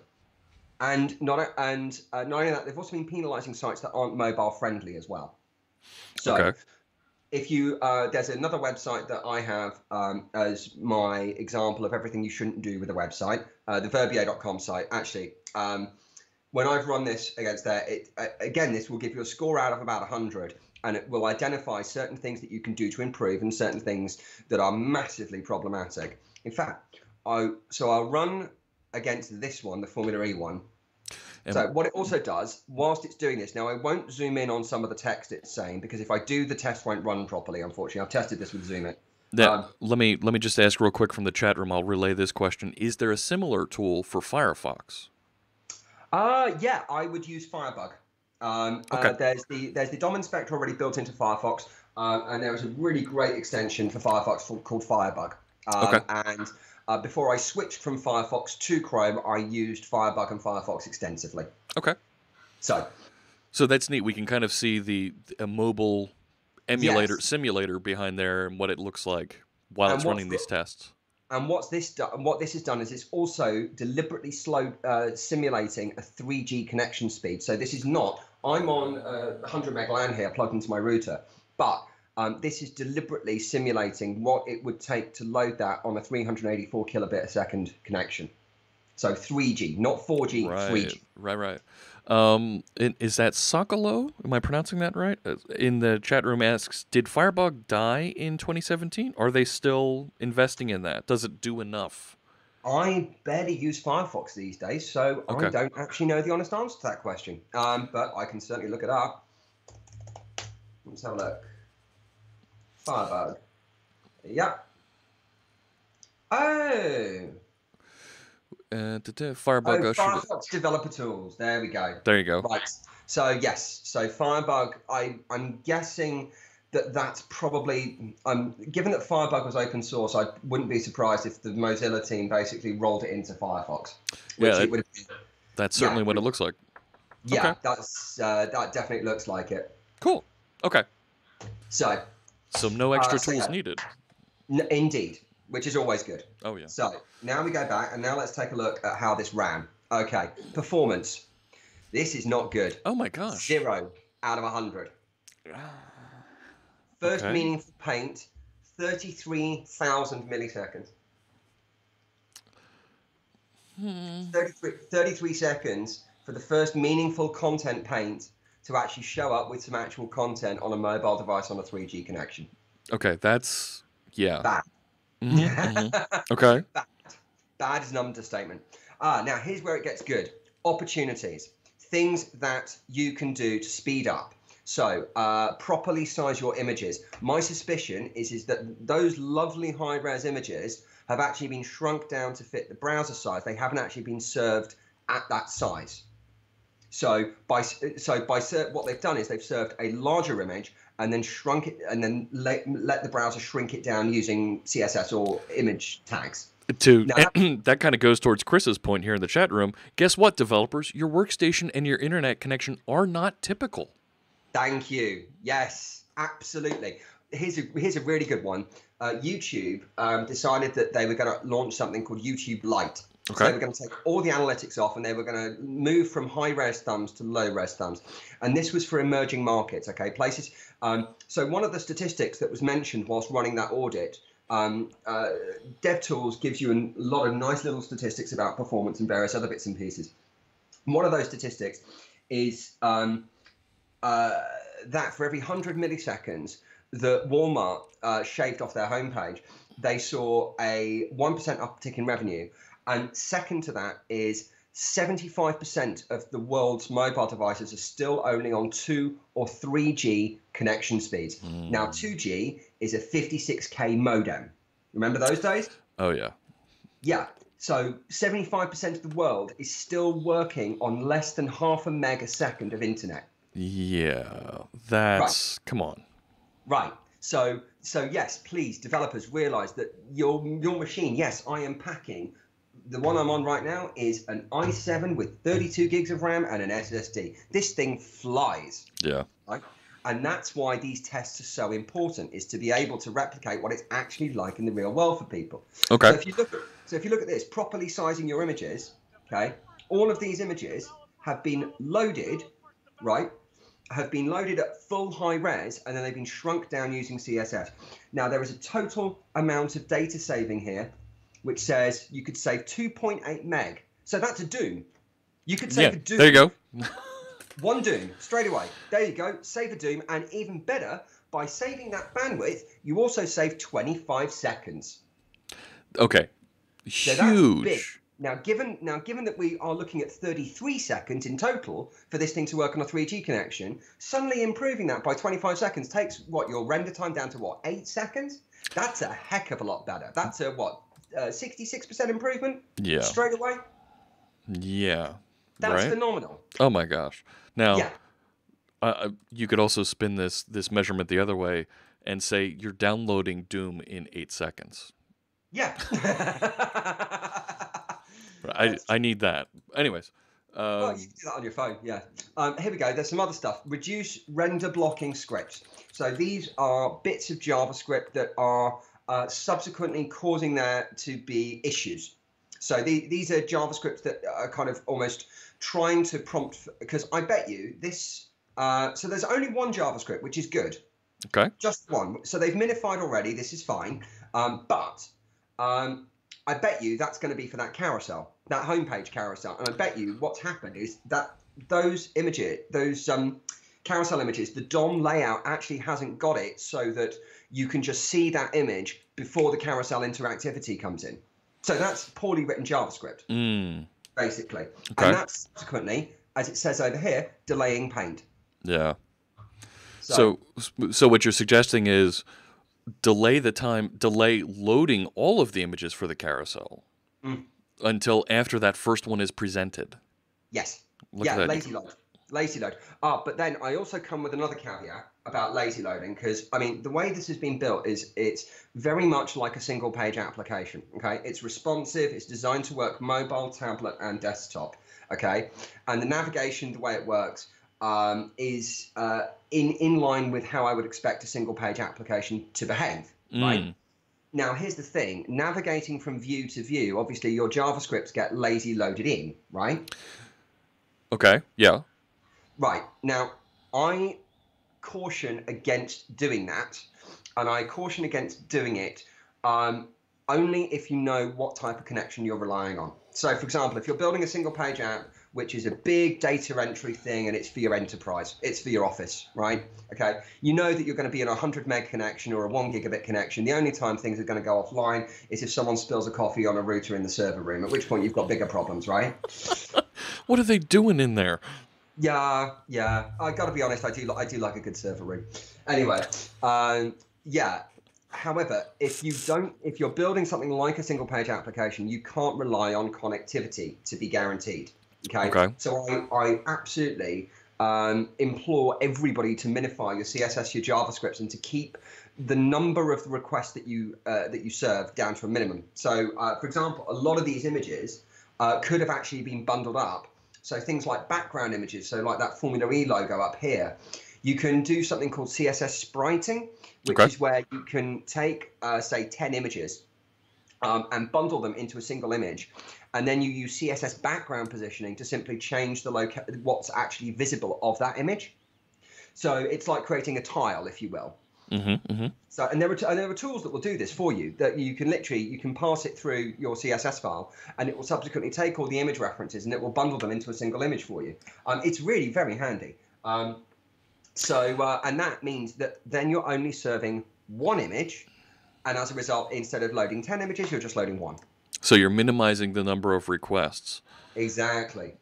And not only that, they've also been penalizing sites that aren't mobile friendly as well. So Okay. if you there's another website that I have as my example of everything you shouldn't do with a website, the verbier.com site. Actually, when I've run this against there, again, this will give you a score out of about 100, and it will identify certain things that you can do to improve and certain things that are massively problematic. In fact, I'll run against this one, the Formula E one. So what it also does, whilst it's doing this, now I won't zoom in on some of the text it's saying, because if I do, the test won't run properly, unfortunately. I've tested this with Zoom In. Now, let me just ask real quick from the chat room. I'll relay this question. Is there a similar tool for Firefox? Yeah, I would use Firebug. Okay. There's the DOM inspector already built into Firefox, and there is a really great extension for Firefox called Firebug. Okay. And before I switched from Firefox to Chrome, I used Firebug and Firefox extensively. Okay. So that's neat. We can kind of see a mobile emulator simulator behind there and what it looks like while it's running these tests. And what this has done is it's also deliberately simulating a 3G connection speed. So this is not, I'm on 100 meg LAN here plugged into my router, but this is deliberately simulating what it would take to load that on a 384 kilobit a second connection. So 3G, not 4G, Right, 3G. right. Is that Sokolo? Am I pronouncing that right? In the chat room asks, did Firebug die in 2017? Are they still investing in that? Does it do enough? I barely use Firefox these days, so Okay. I don't actually know the honest answer to that question. But I can certainly look it up. Let's have a look. Firebug. Yep. Oh. Firebug. Firefox developer tools. There we go. There you go. Right. So yes. So Firebug. I'm guessing that's probably. Given that Firebug was open source, I wouldn't be surprised if the Mozilla team basically rolled it into Firefox. Yeah. That's certainly what it looks like. Yeah. Okay. That definitely looks like it. Cool. Okay. So no extra tools needed. Indeed, which is always good. Oh, yeah. So now we go back, and now let's take a look at how this ran. Okay, performance. This is not good. Oh, my gosh. 0 out of 100. First meaningful paint, 33,000 milliseconds. 33 seconds for the first meaningful content paint to actually show up with some actual content on a mobile device on a 3G connection. Okay, that's, yeah. Bad. Okay. Bad is an understatement. Now here's where it gets good. Opportunities. Things that you can do to speed up. So properly size your images. My suspicion is that those lovely high-res images have actually been shrunk down to fit the browser size. They haven't actually been served at that size. So what they've done is they've served a larger image and then shrunk it, and then let the browser shrink it down using CSS or image tags. That kind of goes towards Chris's point here in the chat room. Guess what, developers? Your workstation and your internet connection are not typical. Thank you. Yes, absolutely. Here's a really good one. YouTube decided that they were going to launch something called YouTube Lite. Okay. So they were going to take all the analytics off, and they were going to move from high-res thumbs to low-res thumbs. And this was for emerging markets, okay, places. So one of the statistics that was mentioned whilst running that audit DevTools gives you a lot of nice little statistics about performance and various other bits and pieces. And one of those statistics is that for every 100 milliseconds that Walmart shaved off their homepage, they saw a 1% uptick in revenue. And second to that is 75% of the world's mobile devices are still only on 2 or 3G connection speeds. Now, 2G is a 56K modem. Remember those days? Oh, yeah. Yeah. So 75% of the world is still working on less than half a meg a second of internet. Yeah, that's Right. come on. Right. So yes, please, developers, realize that your machine, yes, I am packing. The one I'm on right now is an i7 with 32 gigs of RAM and an SSD. This thing flies. Yeah. Right? And that's why these tests are so important, is to be able to replicate what it's actually like in the real world for people. Okay. So if you look at this, properly sizing your images, okay, all of these images have been loaded, right? Have been loaded at full high res, and then they've been shrunk down using CSS. Now, there is a total amount of data saving here, which says you could save 2.8 meg. So that's a Doom. You could save a Doom. There you go. One Doom, straight away. There you go, save a Doom, and even better, by saving that bandwidth, you also save 25 seconds. Okay. So that's big. Huge. Now, given that we are looking at 33 seconds in total for this thing to work on a 3G connection, suddenly improving that by 25 seconds takes your render time down to 8 seconds? That's a heck of a lot better. That's a 66% improvement? Yeah. Straight away? Yeah. That's right? phenomenal. Oh my gosh. Now, Yeah. you could also spin this measurement the other way and say you're downloading Doom in 8 seconds. Yeah. I need that. Anyways. Well, you can do that on your phone, yeah. Here we go. There's some other stuff. Reduce render blocking scripts. So these are bits of JavaScript that are subsequently causing there to be issues. So these are JavaScripts that are kind of almost trying to prompt, because I bet you this, so there's only one JavaScript, which is good. Okay. Just one. So they've minified already. This is fine. But I bet you that's going to be for that carousel, that homepage carousel. And I bet you what's happened is that those images, those carousel images, the DOM layout actually hasn't got it so that you can just see that image before the carousel interactivity comes in. So that's poorly written JavaScript, basically. Okay. And that's subsequently, as it says over here, delaying paint. Yeah. So what you're suggesting is delay loading all of the images for the carousel until after that first one is presented. Yes. Look at that. Lazy load. But then I also come with another caveat about lazy loading, because I mean the way this has been built is it's very much like a single page application. Okay, it's responsive. It's designed to work mobile, tablet, and desktop. Okay, and the navigation, the way it works, is in line with how I would expect a single page application to behave. Right. Now, here's the thing: navigating from view to view, obviously your JavaScripts get lazy loaded in, right? Okay. Yeah. Right. Now, I caution against doing that, and I caution against doing it only if you know what type of connection you're relying on. So, for example, if you're building a single page app, which is a big data entry thing, and it's for your enterprise, it's for your office, right? Okay, you know that you're going to be in a 100 meg connection or a 1 gigabit connection. The only time things are going to go offline is if someone spills a coffee on a router in the server room, at which point you've got bigger problems, right? What are they doing in there? Yeah. I got to be honest, I do like a good server room. Anyway, yeah. However, if you're building something like a single page application, you can't rely on connectivity to be guaranteed. Okay. So I absolutely implore everybody to minify your CSS, your JavaScripts, and to keep the number of requests that you serve down to a minimum. So, for example, a lot of these images could have actually been bundled up. So things like background images, so like that Formula E logo up here, you can do something called CSS spriting, which is where you can take, say, 10 images and bundle them into a single image. And then you use CSS background positioning to simply change the what's actually visible of that image. So it's like creating a tile, if you will. So, and there are tools that will do this for you, that you can pass it through your CSS file, and it will subsequently take all the image references and it will bundle them into a single image for you. It's really very handy. And that means that then you're only serving one image, and as a result, instead of loading 10 images, you're just loading one. So you're minimizing the number of requests. Exactly.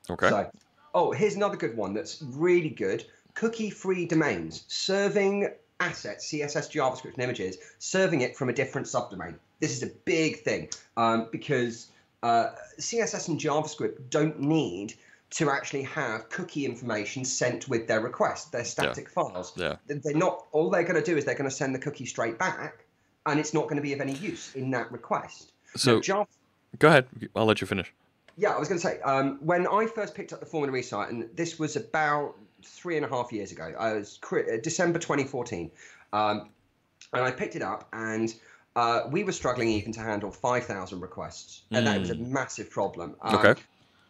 Okay. So, here's another good one that's really good. Cookie-free domains, serving assets, CSS, JavaScript, and images, serving it from a different subdomain. This is a big thing because CSS and JavaScript don't need to actually have cookie information sent with their request. They're static files. Yeah. They're not. All they're going to do is they're going to send the cookie straight back, and it's not going to be of any use in that request. So, go ahead. I'll let you finish. Yeah, I was going to say, when I first picked up the Formula E site, and this was about 3.5 years ago, I was December 2014, and I picked it up, and we were struggling even to handle 5,000 requests, and that was a massive problem. Okay.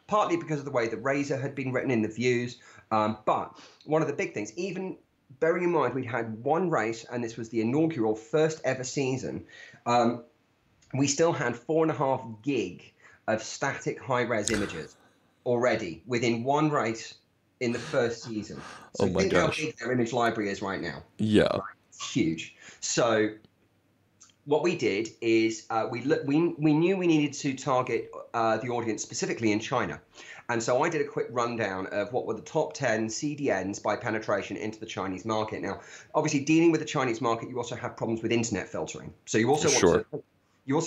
Partly because of the way the Razor had been written in the views, but one of the big things, even bearing in mind we'd had one race, and this was the inaugural first ever season, we still had 4.5 gig of static high-res images already within one race in the first season. So think how big their image library is right now. Yeah. Right? It's huge. So what we did is we knew we needed to target the audience specifically in China. And so I did a quick rundown of what were the top 10 CDNs by penetration into the Chinese market. Now, obviously, dealing with the Chinese market, you also have problems with internet filtering. So you also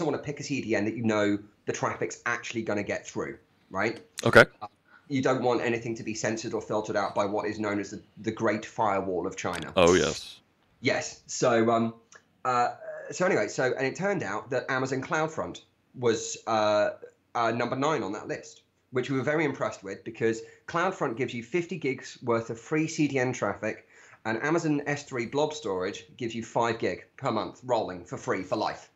want to pick a CDN that you know the traffic's actually going to get through, right? Okay. You don't want anything to be censored or filtered out by what is known as the Great Firewall of China. Oh, yes. Yes. So anyway, and it turned out that Amazon CloudFront was number 9 on that list, which we were very impressed with, because CloudFront gives you 50 gigs worth of free CDN traffic, and Amazon S3 blob storage gives you 5 gig per month rolling for free for life.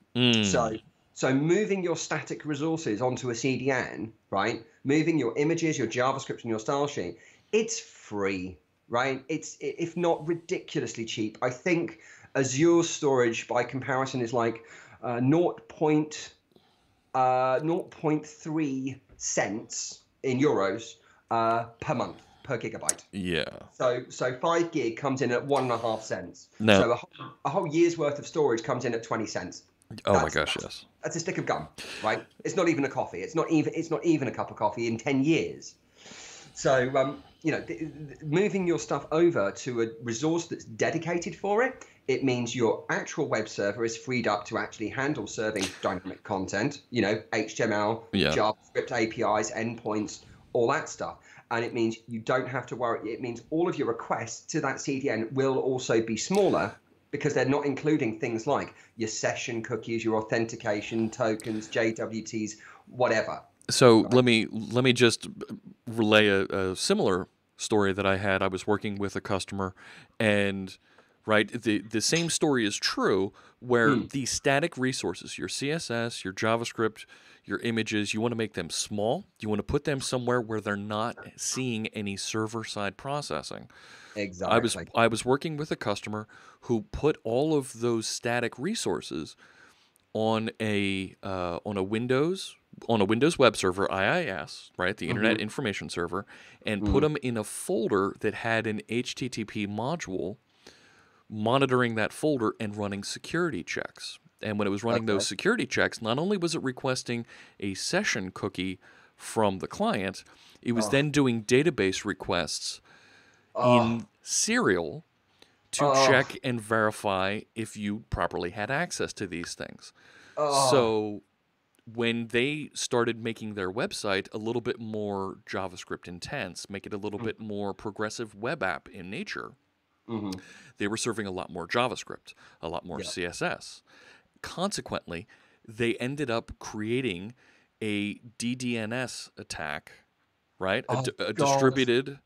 So moving your static resources onto a CDN, right? Moving your images, your JavaScript, and your style sheet, it's free, right? It's, if not ridiculously cheap. I think Azure storage, by comparison, is like 0.3 cents in euros per month per gigabyte. Yeah. So 5 gig comes in at 1.5 cents. No. So a whole year's worth of storage comes in at 20 cents. Oh my gosh, yes. That's a stick of gum, right? It's not even a coffee. It's not even a cup of coffee in 10 years. So moving your stuff over to a resource that's dedicated for it, it means your actual web server is freed up to actually handle serving dynamic content, HTML, JavaScript APIs, endpoints, all that stuff. And it means you don't have to worry. It means all of your requests to that CDN will also be smaller, because they're not including things like your session cookies, your authentication tokens, JWTs, whatever. So let me just relay a similar story that I had. I was working with a customer, and the same story is true, where the static resources, your CSS, your JavaScript, your images, you want to make them small. You want to put them somewhere where they're not seeing any server-side processing. Exactly. I was working with a customer who put all of those static resources on a Windows web server, IIS, right, the Internet Information Server, and put them in a folder that had an HTTP module monitoring that folder and running security checks. And when it was running those security checks, not only was it requesting a session cookie from the client, it was then doing database requests in serial to check and verify if you properly had access to these things. So when they started making their website a little bit more JavaScript intense, make it a little bit more progressive web app in nature, they were serving a lot more JavaScript, a lot more CSS. Consequently, they ended up creating a DDNS attack, right? A distributed...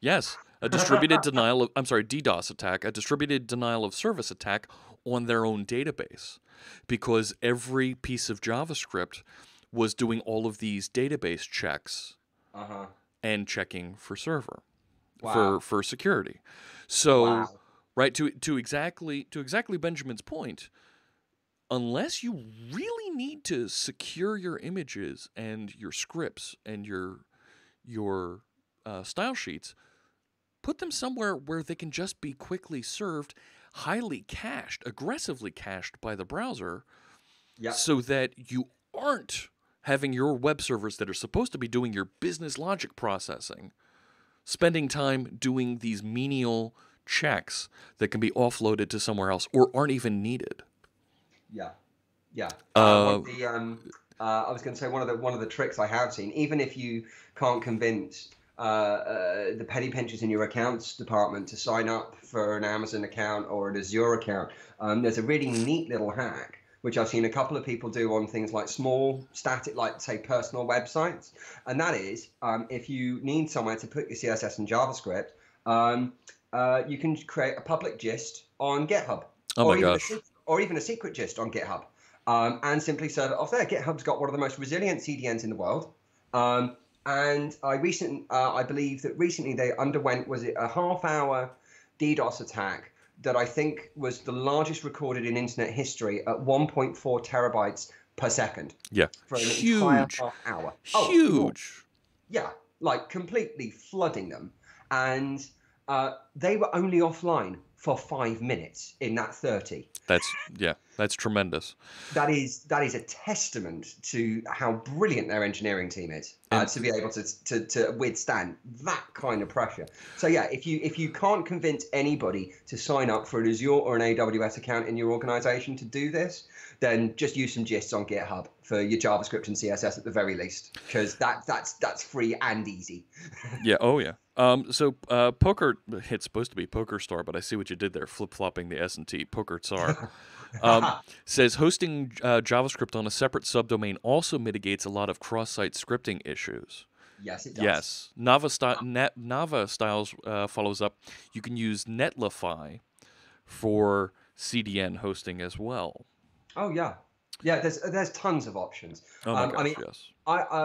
Yes, a distributed DDoS attack, a distributed denial of service attack on their own database, because every piece of JavaScript was doing all of these database checks and checking for server, for security. So, right? To exactly Benjamin's point, unless you really need to secure your images and your scripts and your style sheets, put them somewhere where they can just be quickly served, highly cached, aggressively cached by the browser, Yeah. so that you aren't having your web servers that are supposed to be doing your business logic processing spending time doing these menial checks that can be offloaded to somewhere else or aren't even needed. Yeah. Yeah. Uh, I was going to say one of the tricks I have seen, even if you can't convince the penny pinchers in your accounts department to sign up for an Amazon account or an Azure account, there's a really neat little hack which I've seen a couple of people do on things like small static, like say personal websites, and that is if you need somewhere to put your CSS and JavaScript, you can create a public gist on GitHub, oh my gosh. or even a secret gist on GitHub. And simply serve it off there. GitHub's got one of the most resilient CDNs in the world. And I believe that recently they underwent, was it a half-hour DDoS attack that I think was the largest recorded in internet history at 1.4 terabytes per second. Yeah. For an Huge. entire half hour. Huge. Oh, yeah, like completely flooding them. And they were only offline for 5 minutes in that 30. That's tremendous. That is a testament to how brilliant their engineering team is to be able to withstand that kind of pressure. So yeah, if you can't convince anybody to sign up for an Azure or an AWS account in your organization to do this, then just use some gists on GitHub for your JavaScript and CSS at the very least, because that's free and easy. Yeah. Oh yeah. So Poker, it's supposed to be Poker Star, but I see what you did there, flip-flopping the S and T. Poker Tsar says hosting JavaScript on a separate subdomain also mitigates a lot of cross-site scripting issues. Yes, it does. Yes. Nava Styles follows up. You can use Netlify for CDN hosting as well. Oh yeah. Yeah, there's tons of options. Oh my gosh, I mean, yes.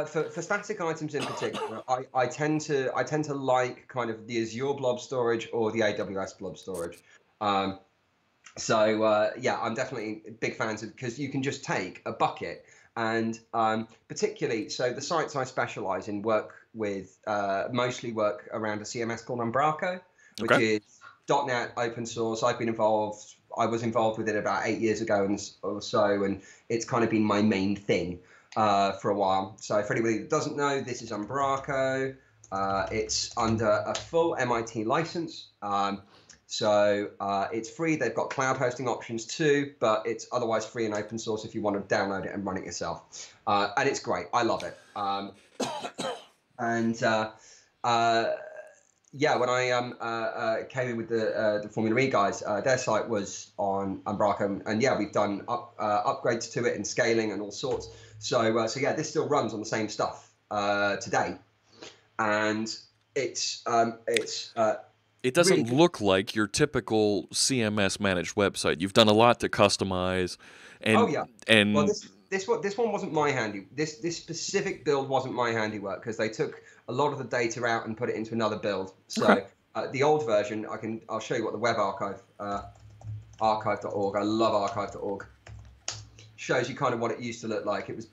For static items in particular, I tend to like kind of the Azure blob storage or the AWS blob storage. Yeah, I'm definitely big fans of, because you can just take a bucket and particularly, so the sites I specialize in mostly work around a CMS called Umbraco, which is .NET open source. I was involved with it about 8 years ago or so, and it's kind of been my main thing for a while. So for anybody that doesn't know, this is Umbraco. It's under a full MIT license. So it's free. They've got cloud hosting options too, but it's otherwise free and open source if you want to download it and run it yourself. And it's great. I love it. Yeah, when I came in with the Formula E guys, their site was on Umbraco, and yeah, we've done upgrades to it and scaling and all sorts. So yeah, this still runs on the same stuff today, and it doesn't really look like your typical CMS managed website. You've done a lot to customize, and well, this one wasn't my handy. This specific build wasn't my handiwork, because they took a lot of the data out and put it into another build. So the old version, I'll show you what the web archive, archive.org. I love archive.org. Shows you kind of what it used to look like. It was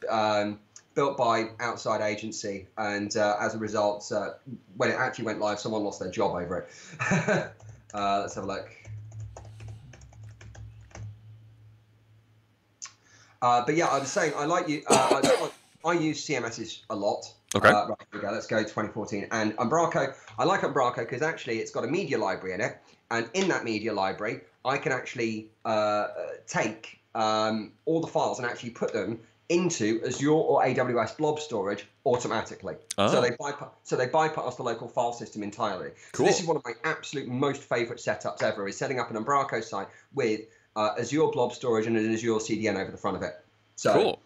built by outside agency, and as a result, when it actually went live, someone lost their job over it. Let's have a look. But yeah, I was saying I like you. I use CMSs a lot. Okay. Right, here we go. Let's go 2014. And Umbraco, I like Umbraco because actually it's got a media library in it. And in that media library, I can actually take all the files and actually put them into Azure or AWS blob storage automatically. Oh. So they bypass the local file system entirely. Cool. So this is one of my absolute most favorite setups ever, is setting up an Umbraco site with Azure blob storage and an Azure CDN over the front of it. So cool.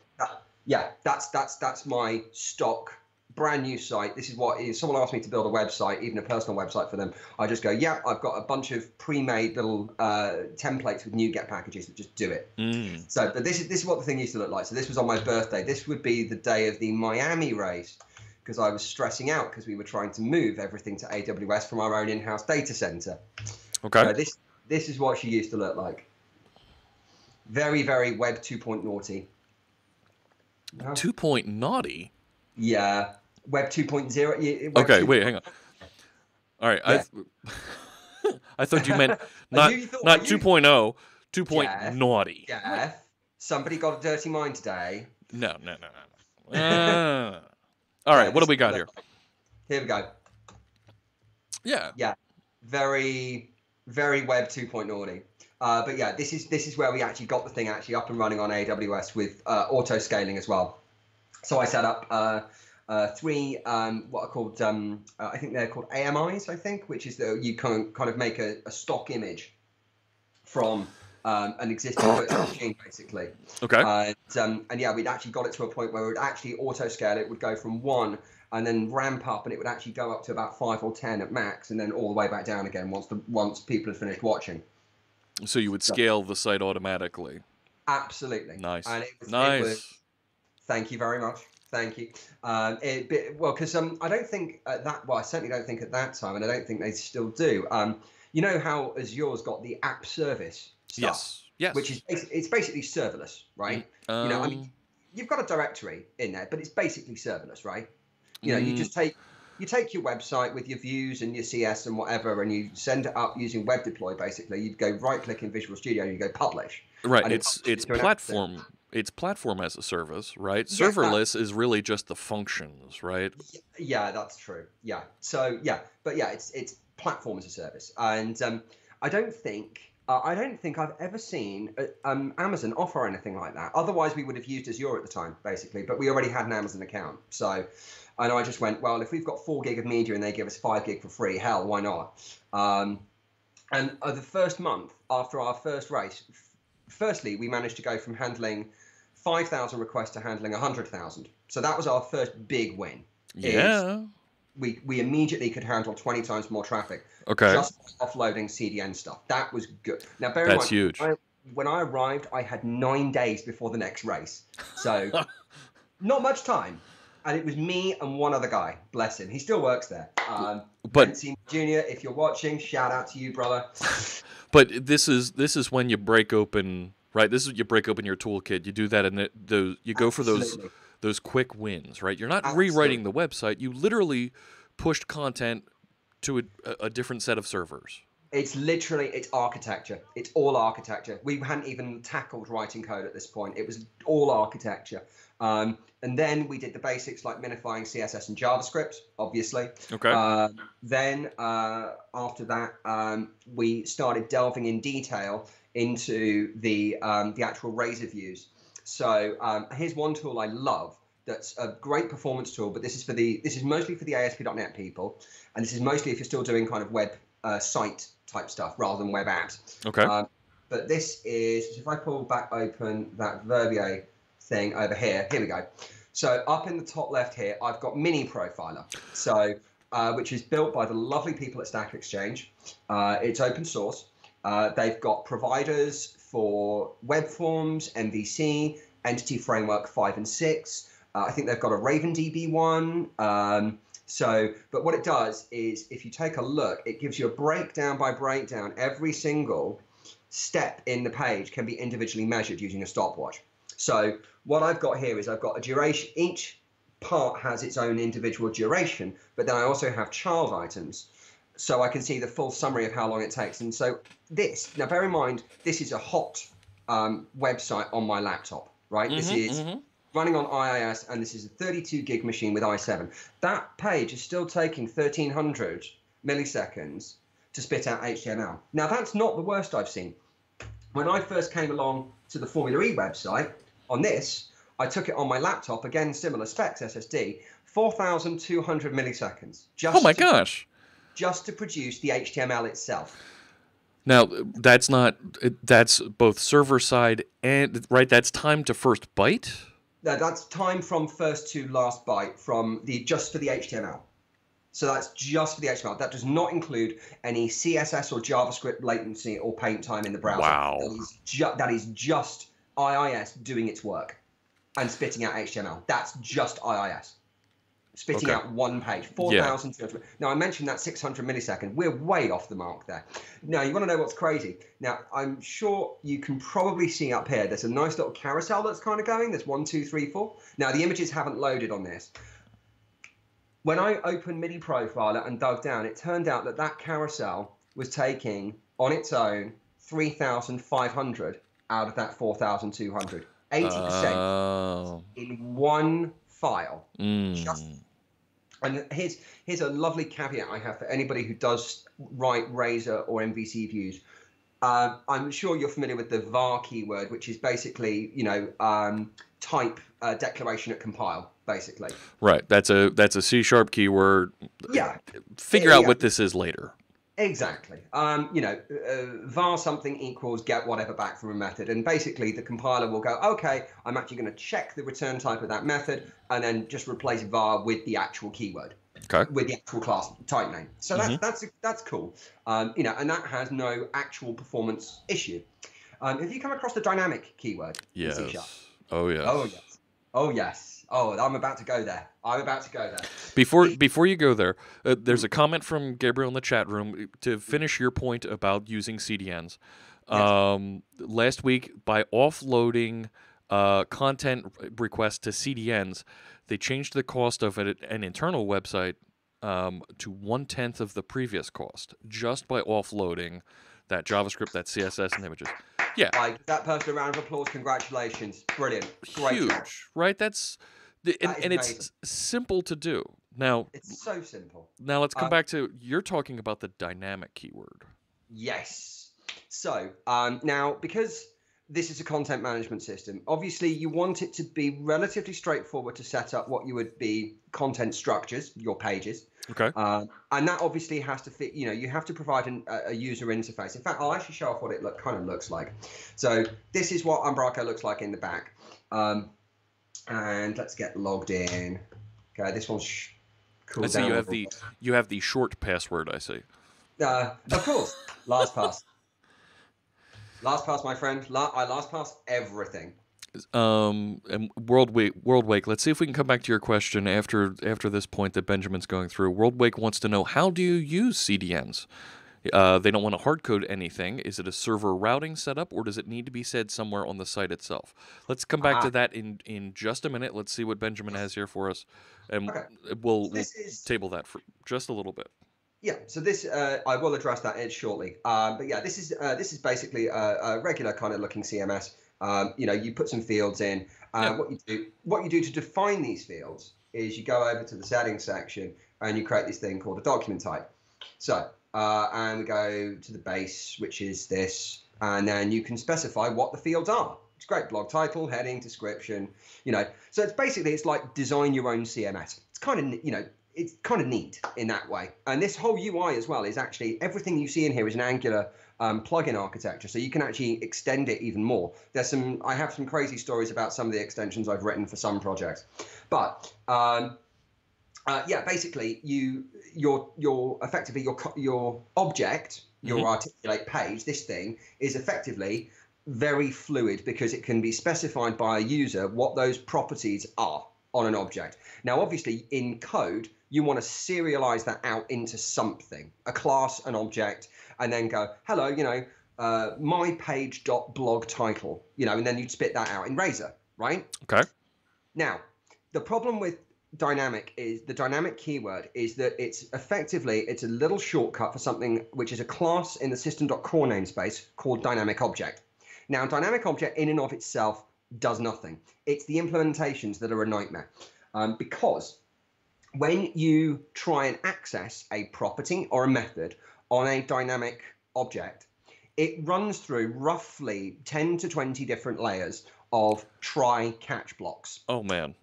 Yeah, that's my stock brand new site. This is what is. Someone asked me to build a website, even a personal website for them. I just go, yeah, I've got a bunch of pre-made little templates with NuGet packages that just do it. So, but this is what the thing used to look like. So this was on my birthday. This would be the day of the Miami race, because I was stressing out because we were trying to move everything to AWS from our own in-house data center. Okay. So This is what she used to look like. Very, very Web 2.0 naughty. 2 naughty? Yeah. Web 2.0. Okay, wait, hang on. All right. Yeah. I thought you meant Are not you- you thought- not are 2.0, 2 Jeff, naughty. Jeff, somebody got a dirty mind today. No. All right, what do we got here? Here we go. Yeah. Yeah. Very, very Web 2.0 naughty. But yeah, this is where we actually got the thing actually up and running on AWS with auto scaling as well. So I set up 3 what are called I think they're called AMIs, I think, which is you kind of make a stock image from an existing machine, basically. Okay. And yeah, we'd actually got it to a point where it would actually auto scale. It would go from 1 and then ramp up, and it would actually go up to about 5 or 10 at max, and then all the way back down again once people had finished watching. So you would scale the site automatically. Absolutely. Nice. And nice. It was, thank you very much. Thank you. Because I don't think at that. Well, I certainly don't think at that time, and I don't think they still do. You know how Azure's got the app service stuff, Yes. which is it's basically serverless, right? You know, I mean, you've got a directory in there, but it's basically serverless, right? You know, you just take your website with your views and your CS and whatever, and you send it up using web deploy. Basically, you go right click in Visual Studio and you go publish. Right. It's platform. It's platform as a service, right? Yeah, Serverless is really just the functions, right? Yeah, that's true. Yeah. So yeah, but yeah, it's platform as a service, and I don't think I've ever seen Amazon offer anything like that. Otherwise, we would have used Azure at the time, basically. But we already had an Amazon account, so. And I just went, well, if we've got 4 gig of media and they give us 5 gig for free, hell, why not? And the first month after our first race, firstly, we managed to go from handling 5,000 requests to handling 100,000. So that was our first big win. Yeah. We immediately could handle 20 times more traffic. Okay. Just offloading CDN stuff. That was good. Now, bear in That's mind, huge. When I arrived, I had 9 days before the next race. So not much time. And it was me and one other guy. Bless him. He still works there. But Junior, if you're watching, shout out to you, brother. But this is when you break open, right? This is you break open your toolkit. You do that, and you go for those quick wins, right? You're not rewriting the website. You literally pushed content to a different set of servers. It's architecture. It's all architecture. We hadn't even tackled writing code at this point. It was all architecture. And then we did the basics like minifying CSS and JavaScript, obviously. Okay. Then after that, we started delving in detail into the actual Razor views. So here's one tool I love that's a great performance tool, but this is mostly for the ASP.NET people, and this is mostly if you're still doing kind of web site type stuff rather than web apps. Okay. But this is, if I pull back open that Verbier thing over here we go. So up in the top left here, I've got Mini Profiler, so which is built by the lovely people at Stack Exchange. It's open source. They've got providers for web forms, MVC, Entity Framework 5 and 6. I think they've got a RavenDB one. But what it does is, if you take a look, it gives you a breakdown by breakdown. Every single step in the page can be individually measured using a stopwatch. So what I've got here is I've got a duration. Each part has its own individual duration, but then I also have child items. So I can see the full summary of how long it takes. And so now bear in mind, this is a hot website on my laptop, right? This is running on IIS, and this is a 32 gig machine with i7. That page is still taking 1,300 milliseconds to spit out HTML. Now, that's not the worst I've seen. When I first came along to the Formula E website, on this, I took it on my laptop, again, similar specs, SSD, 4,200 milliseconds. Gosh. Just to produce the HTML itself. Now, that's both server side and, right, that's time to first byte? That's time from first to last byte just for the HTML. So that's just for the HTML. That does not include any CSS or JavaScript latency or paint time in the browser. Wow. That is just IIS doing its work and spitting out HTML. That's just IIS. spitting Okay. out one page, Yeah. 4,200. Now, I mentioned that 600 millisecond. We're way off the mark there. Now, you want to know what's crazy? Now, I'm sure you can probably see up here, there's a nice little carousel that's kind of going. There's 1, 2, 3, 4. Now, the images haven't loaded on this. When I opened MIDI Profiler and dug down, it turned out that that carousel was taking, on its own, 3,500 out of that 4,200. 80% Oh. in one file. Mm. And here's a lovely caveat I have for anybody who does write Razor or MVC views. I'm sure you're familiar with the var keyword, which is basically, type declaration at compile, basically. Right. That's a C# keyword. Yeah. Figure out what this is later. Exactly. Var something equals get whatever back from a method. And basically the compiler will go, okay, I'm actually going to check the return type of that method and then just replace var with the actual keyword. Okay. With the actual class type name. So that's cool. And that has no actual performance issue. Have you come across the dynamic keyword? Yes. In C#? Oh, yes. Oh, yes. Oh, yes. Oh, I'm about to go there. Before you go there, there's a comment from Gabriel in the chat room to finish your point about using CDNs. Yes. Last week, by offloading content requests to CDNs, they changed the cost of an internal website to 1/10 of the previous cost just by offloading that JavaScript, that CSS, and images. Yeah. I give that person a round of applause. Congratulations. Brilliant. Great. Huge, right? And it's simple to do. Now, it's so simple. Now let's come back to, you're talking about the dynamic keyword. Yes. So now, because this is a content management system, obviously you want it to be relatively straightforward to set up what you would be content structures, your pages. Okay. And that obviously has to fit, you have to provide a user interface. In fact, I'll actually show off what it kind of looks like. So this is what Umbraco looks like in the back. And let's get logged in. Okay, this one's cool. I see you have the short password, I see. Of course. LastPass. LastPass, my friend. I LastPass everything. And WorldWake. Let's see if we can come back to your question after this point that Benjamin's going through. WorldWake wants to know, how do you use CDNs? They don't want to hard code anything. Is it a server routing setup, or does it need to be said somewhere on the site itself? Let's come back to that in just a minute. Let's see what Benjamin has here for us, and we'll table that for just a little bit. Yeah, so this I will address that shortly. But yeah, this is basically a regular kind of looking CMS. You put some fields in. What you do to define these fields is you go over to the settings section and you create this thing called a document type. So and we go to the base, which is this, and then you can specify what the fields are. It's great: blog title, heading, description. So it's like design your own CMS. It's kind of it's kind of neat in that way. And this whole UI as well is actually, everything you see in here is an Angular plugin architecture, so you can actually extend it even more. I have some crazy stories about some of the extensions I've written for some projects, but basically your effectively your object, your articulate page, this thing is effectively very fluid because it can be specified by a user what those properties are on an object. Now, obviously, in code, you want to serialize that out into something, a class, an object, and then go, hello, my page.blog title, and then you'd spit that out in Razor, right? Okay. Now, the problem with dynamic keyword is that it's a little shortcut for something which is a class in the system.core namespace called dynamic object. Now, dynamic object in and of itself does nothing. It's the implementations that are a nightmare, because when you try and access a property or a method on a dynamic object, it runs through roughly 10 to 20 different layers of try-catch blocks. Oh, man.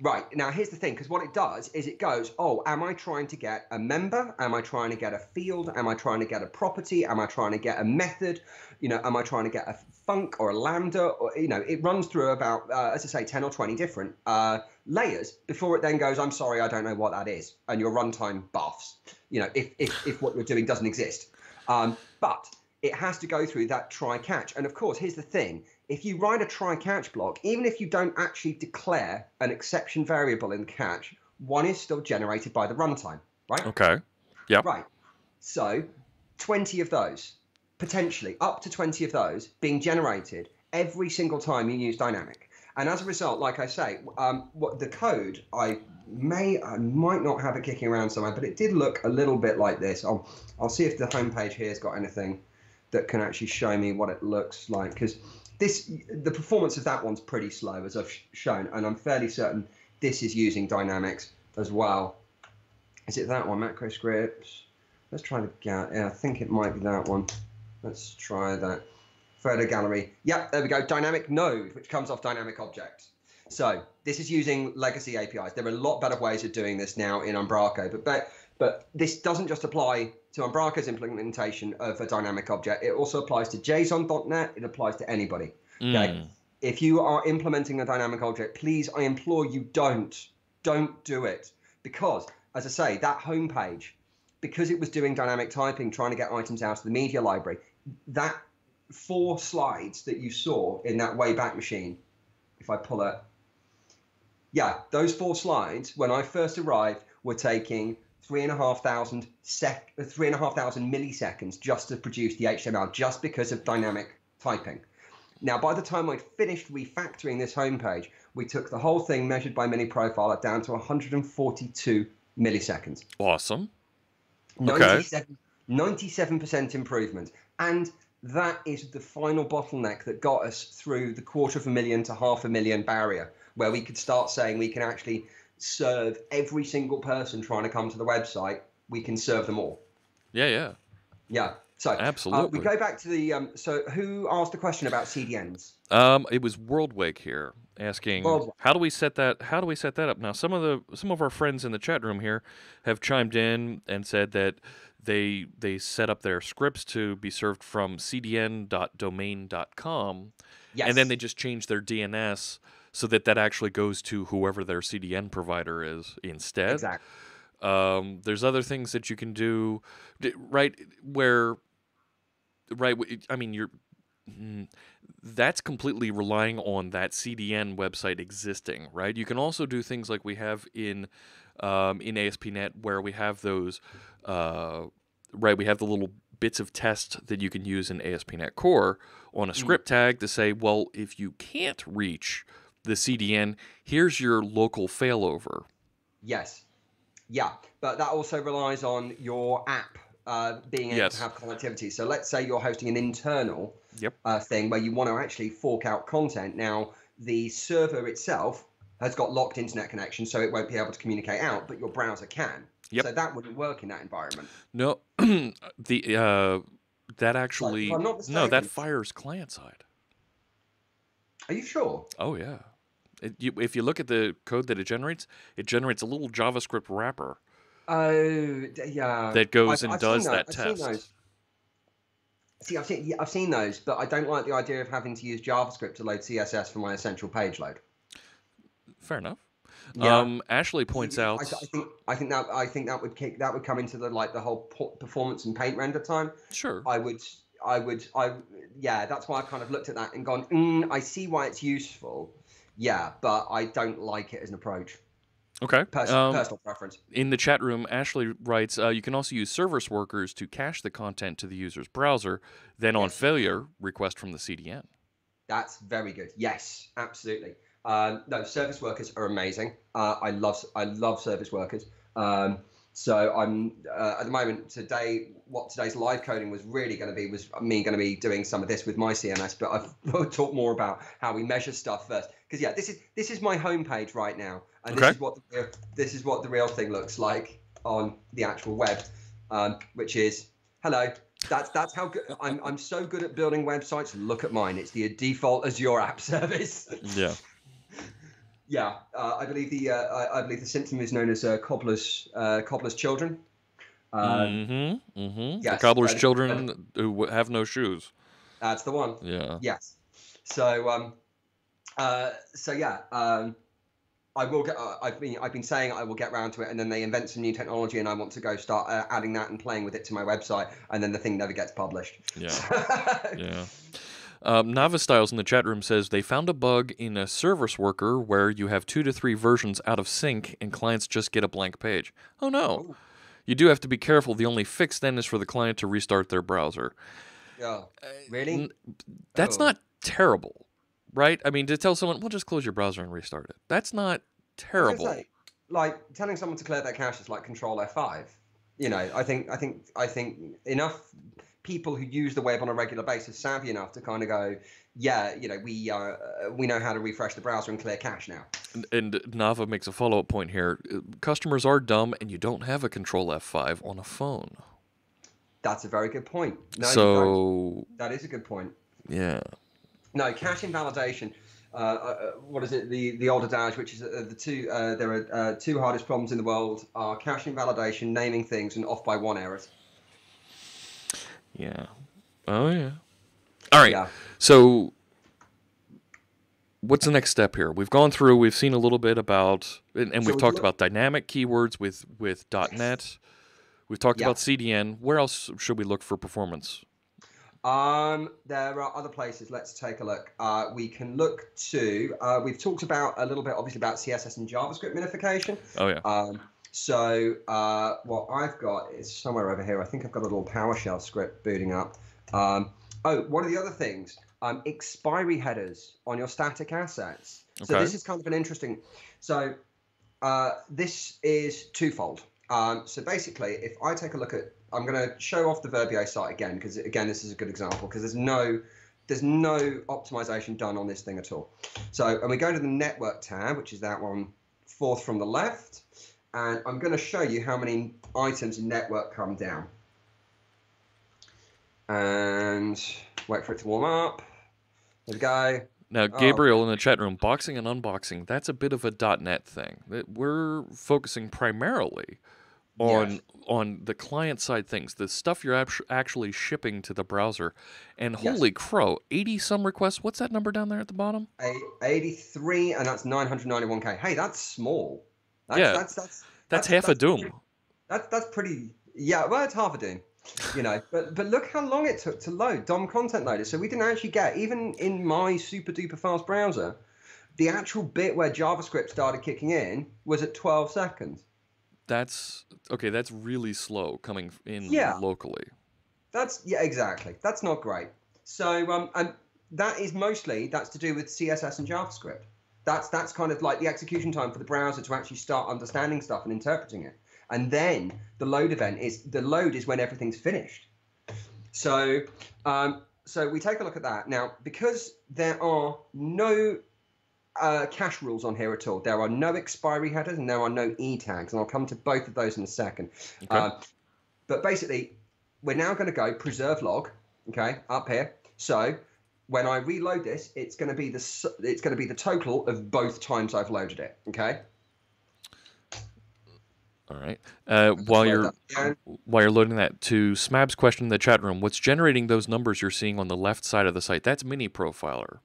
Right. Now, here's the thing, because what it does is it goes, oh, am I trying to get a member? Am I trying to get a field? Am I trying to get a property? Am I trying to get a method? Am I trying to get a func or a lambda? Or, it runs through about, as I say, 10 or 20 different layers before it then goes, I'm sorry, I don't know what that is. And your runtime buffs, if what you're doing doesn't exist. But it has to go through that try-catch. And of course, here's the thing. If you write a try-catch block, even if you don't actually declare an exception variable in catch, one is still generated by the runtime, right? Okay. Yeah. Right. So 20 of those, potentially up to 20 of those being generated every single time you use dynamic. And as a result, like I say, what the code, I might not have it kicking around somewhere, but it did look a little bit like this. I'll see if the homepage here has got anything that can actually show me what it looks like, because the performance of that one's pretty slow, as I've shown, and I'm fairly certain this is using dynamics as well. Is it that one, macro scripts? Let's try I think it might be that one. Let's try that. Photo gallery. Yep, there we go. Dynamic node, which comes off dynamic object. So this is using legacy APIs. There are a lot better ways of doing this now in Umbraco, but this doesn't just apply to Umbraco's implementation of a dynamic object. It also applies to JSON.NET. It applies to anybody. Okay. If you are implementing a dynamic object, please, I implore you, don't do it, because, as I say, that homepage, because it was doing dynamic typing, trying to get items out of the media library, that 4 slides that you saw in that Wayback Machine, if I pull it, yeah, those 4 slides, when I first arrived, were taking 3,500 milliseconds just to produce the HTML, just because of dynamic typing. Now, by the time I'd finished refactoring this homepage, we took the whole thing measured by mini profile down to 142 milliseconds. Awesome. Okay. 97% improvement. And that is the final bottleneck that got us through the 250,000 to 500,000 barrier, where we could start saying we can actually serve every single person trying to come to the website. We can serve them all. Yeah. So absolutely. We go back to the so who asked the question about CDNs? It was Worldwake here asking Worldwake. How do we set that up? Now some of our friends in the chat room here have chimed in and said that they set up their scripts to be served from cdn.domain.com. Yes. And then they just change their DNS so that actually goes to whoever their CDN provider is instead. Exactly. There's other things that you can do, right? I mean, that's completely relying on that CDN website existing, right? You can also do things like we have in ASP.NET, where we have those, we have the little bits of test that you can use in ASP.NET Core on a script tag to say, well, if you can't reach the CDN, here's your local failover. Yes. Yeah, but that also relies on your app being able to have connectivity. So let's say you're hosting an internal thing where you want to actually fork out content. Now, the server itself has got locked internet connection, so it won't be able to communicate out, but your browser can. Yep. So that wouldn't work in that environment. No, that actually, if I'm not mistaken, no, that fires client side. Are you sure? Oh, yeah. If you look at the code that it generates a little JavaScript wrapper. Oh, yeah. That goes and does that test. I've seen those. See, I've seen those, but I don't like the idea of having to use JavaScript to load CSS for my essential page load. Fair enough. Yeah. Ashley points out. I think that would come into the whole performance and paint render time. Sure. Yeah. That's why I've kind of looked at that and gone, I see why it's useful. Yeah, but I don't like it as an approach. Okay. Personal preference. In the chat room, Ashley writes, you can also use service workers to cache the content to the user's browser. Then on failure, request from the CDN. That's very good. Yes, absolutely. No, service workers are amazing. I love service workers. So I'm at the moment today's live coding was really going to be me going to be doing some of this with my CMS, but I'll talk more about how we measure stuff first. Because yeah, this is my homepage right now, and this is what the real thing looks like on the actual web, which is hello. That's how good I'm so good at building websites. Look at mine. It's the default Azure app service. Yeah. Yeah, I believe the symptom is known as cobbler's children. Yes, the cobbler's children who have no shoes. That's the one. Yeah. Yes. So I will get. I've been saying I will get around to it, and then they invent some new technology, and I want to go start adding that and playing with it to my website, and then the thing never gets published. Yeah. Yeah. Nava Styles in the chat room says they found a bug in a service worker where you have 2 to 3 versions out of sync and clients just get a blank page. Oh no. Oh, You do have to be careful. The only fix then is for the client to restart their browser. yeah. Really? That's Oh. not terrible, right? I mean, to tell someone, well, just close your browser and restart it. That's not I was gonna terrible. say, like telling someone to clear their cache is like Control F5. You know, I think enough people who use the web on a regular basis savvy enough to kind of go, yeah, you know, we know how to refresh the browser and clear cache now. And Nava makes a follow-up point here. Customers are dumb, and you don't have a Control F5 on a phone. That's a very good point. No, you So, don't. That is a good point. yeah. No, cache invalidation. What is it? The old adage, which is the two. There are two hardest problems in the world: are cache invalidation, naming things, and off by one errors. Yeah. Oh, yeah. All right. Yeah. So, what's the next step here? We've gone through, we've seen a little bit about, and So we've we've talked looked- about dynamic keywords with .NET. We've talked Yeah. about CDN. Where else should we look for performance? There are other places. Let's take a look. We can look to. We've talked about a little bit, obviously, about CSS and JavaScript minification. Oh, yeah. So what I've got is somewhere over here. I think I've got a little PowerShell script booting up. One of the other things, expiry headers on your static assets. So Okay. this is kind of an interesting. So this is twofold. So basically, if I take a look at, I'm going to show off the Verbier site again, because again, this is a good example, because there's no optimization done on this thing at all. So, and we go to the network tab, which is that one, fourth from the left. And I'm going to show you how many items in network come down. And wait for it to warm up. There we go. Now, Gabriel in the chat room, boxing and unboxing, that's a bit of a .NET thing. We're focusing primarily on the client side things, the stuff you're actually shipping to the browser. And holy crow, 80 some requests. What's that number down there at the bottom? 83, and that's 991K. Hey, that's small. That's half a Doom. That's pretty. Yeah, well, it's half a Doom. You know, but look how long it took to load DOM content loader. So we didn't actually get, even in my super duper fast browser, the actual bit where JavaScript started kicking in was at 12 seconds. That's really slow coming in locally. Exactly. That's not great. So and that's to do with CSS and JavaScript. That's kind of like the execution time for the browser to actually start understanding stuff and interpreting it. And then the load is when everything's finished. So so we take a look at that. Now, because there are no cache rules on here at all, there are no expiry headers and there are no E tags, and I'll come to both of those in a second. Okay. But basically, we're now going to go preserve log, okay, up here. So when I reload this, it's going to be the total of both times I've loaded it, okay? All right. While you're loading that, to Smab's question in the chat room, what's generating those numbers you're seeing on the left side of the site? That's Mini Profiler.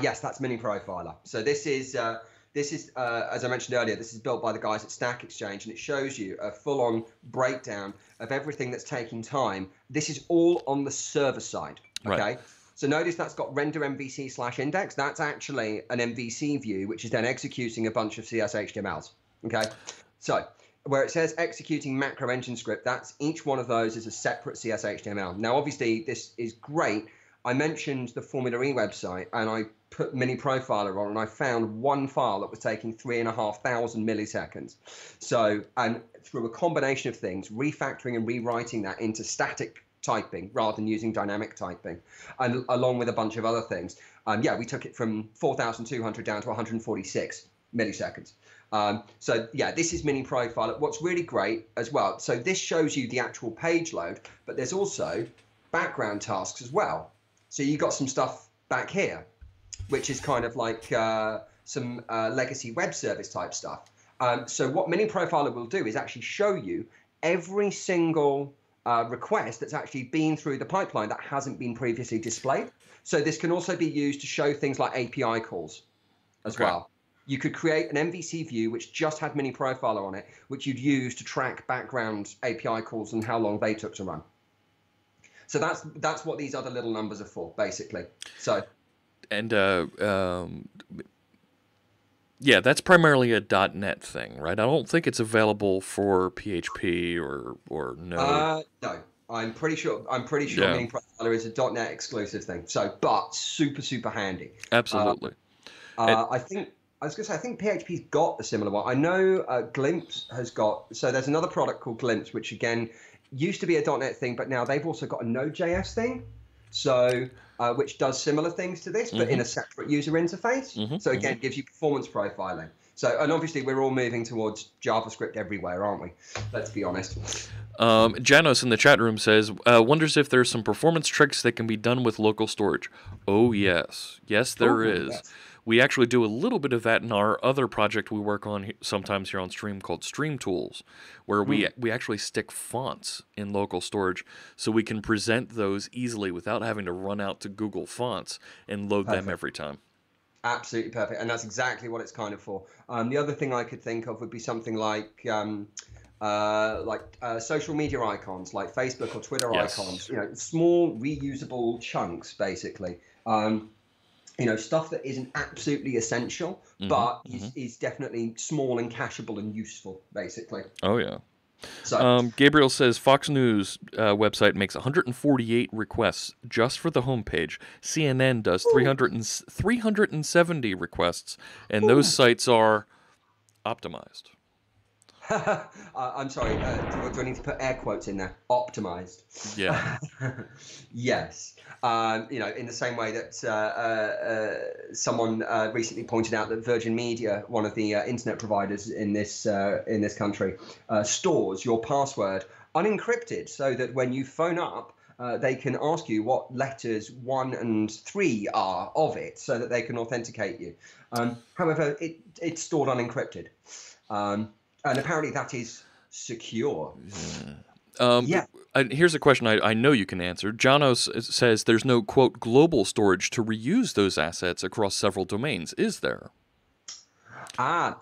Yes, that's Mini Profiler. So this is as I mentioned earlier, this is built by the guys at Stack Exchange, and it shows you a full-on breakdown of everything that's taking time. This is all on the server side. Okay. Right. So notice that's got render MVC/index. That's actually an MVC view, which is then executing a bunch of CSHTMLs. Okay. So where it says executing macro engine script, that's each one of those is a separate CSHTML. Now, obviously, this is great. I mentioned the Formula E website, and I put Mini Profiler on, and I found one file that was taking 3,500 milliseconds. So, and through a combination of things, refactoring and rewriting that into static typing rather than using dynamic typing, and along with a bunch of other things. We took it from 4,200 down to 146 milliseconds. So yeah, this is Mini Profiler. What's really great as well, so this shows you the actual page load, but there's also background tasks as well. So you got some stuff back here, which is kind of like some legacy web service type stuff. So what Mini Profiler will do is actually show you every single request that's actually been through the pipeline that hasn't been previously displayed. So this can also be used to show things like API calls as well. You could create an MVC view which just had Mini Profiler on it, which you'd use to track background API calls and how long they took to run. So that's what these other little numbers are for, basically. So, And yeah, that's primarily a .NET thing, right? I don't think it's available for PHP or Node. no, I'm pretty sure. I'm pretty sure Yeah, Mini Profiler is a .NET exclusive thing. So, but super handy. Uh, absolutely. And I think I was going to say I think PHP's got a similar one. I know Glimpse has got. So there's another product called Glimpse, which again used to be a .NET thing, but now they've also got a Node.js thing. So which does similar things to this, but in a separate user interface. So again, gives you performance profiling. So, and obviously we're all moving towards JavaScript everywhere, aren't we? Let's be honest. Janos in the chat room says, wonders if there's some performance tricks that can be done with local storage. Oh, yes. Yes, there is. Yes. We actually do a little bit of that in our other project we work on sometimes here on stream called Stream Tools, where we actually stick fonts in local storage so we can present those easily without having to run out to Google Fonts and load them every time. Absolutely perfect, and that's exactly what it's kind of for. The other thing I could think of would be something like social media icons, like Facebook or Twitter icons. You know, small reusable chunks, basically. Stuff that isn't absolutely essential, but is definitely small and cacheable and useful, basically. Oh yeah. So Gabriel says Fox News website makes 148 requests just for the homepage. CNN does 370 requests, and those sites are optimized. I'm sorry, do I need to put air quotes in there? Optimized. Yeah. Yes. In the same way that someone recently pointed out that Virgin Media, one of the internet providers in this country, stores your password unencrypted so that when you phone up, they can ask you what letters 1 and 3 are of it so that they can authenticate you. However, it's stored unencrypted. And apparently that is secure. Yeah. Here's a question I know you can answer. Janos says there's no, quote, global storage to reuse those assets across several domains. Is there? And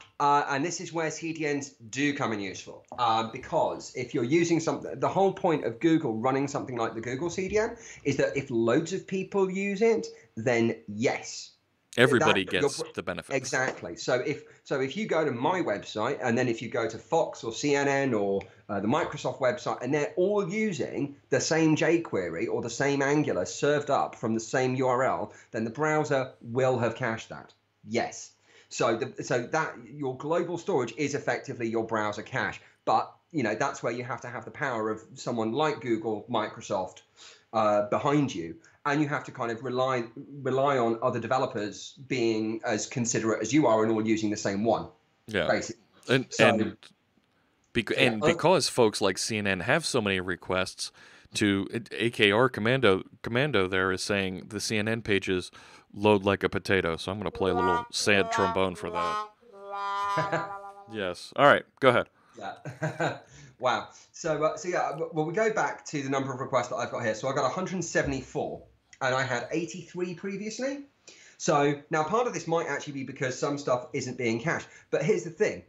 this is where CDNs do come in useful. Because if you're using something, the whole point of Google running something like the Google CDN is that if loads of people use it, then yes. Everybody gets the benefits. Exactly. So if you go to my website, and then if you go to Fox or CNN or the Microsoft website, and they're all using the same jQuery or the same Angular served up from the same URL, then the browser will have cached that. Yes. So that your global storage is effectively your browser cache. But that's where you have to have the power of someone like Google, Microsoft behind you. And you have to kind of rely on other developers being as considerate as you are and all using the same one. Yeah. Basically. Because folks like CNN have so many requests to AKR commando there is saying the CNN pages load like a potato. So I'm going to play a little sad trombone for that. Yes. All right. Go ahead. Yeah. Wow. So we go back to the number of requests that I've got here. So I got 174. And I had 83 previously. So now part of this might actually be because some stuff isn't being cached. But here's the thing.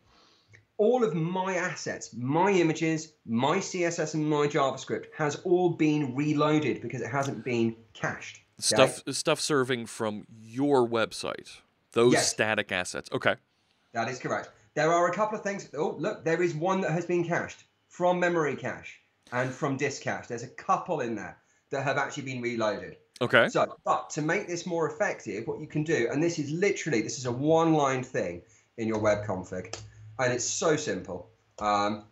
All of my assets, my images, my CSS and my JavaScript has all been reloaded because it hasn't been cached. Okay? Stuff serving from your website. Those static assets. Okay. That is correct. There are a couple of things. Oh, look, there is one that has been cached from memory cache and from disk cache. There's a couple in there that have actually been reloaded. Okay. So, but to make this more effective, what you can do, and this is a one-line thing in your web config, and it's so simple. Where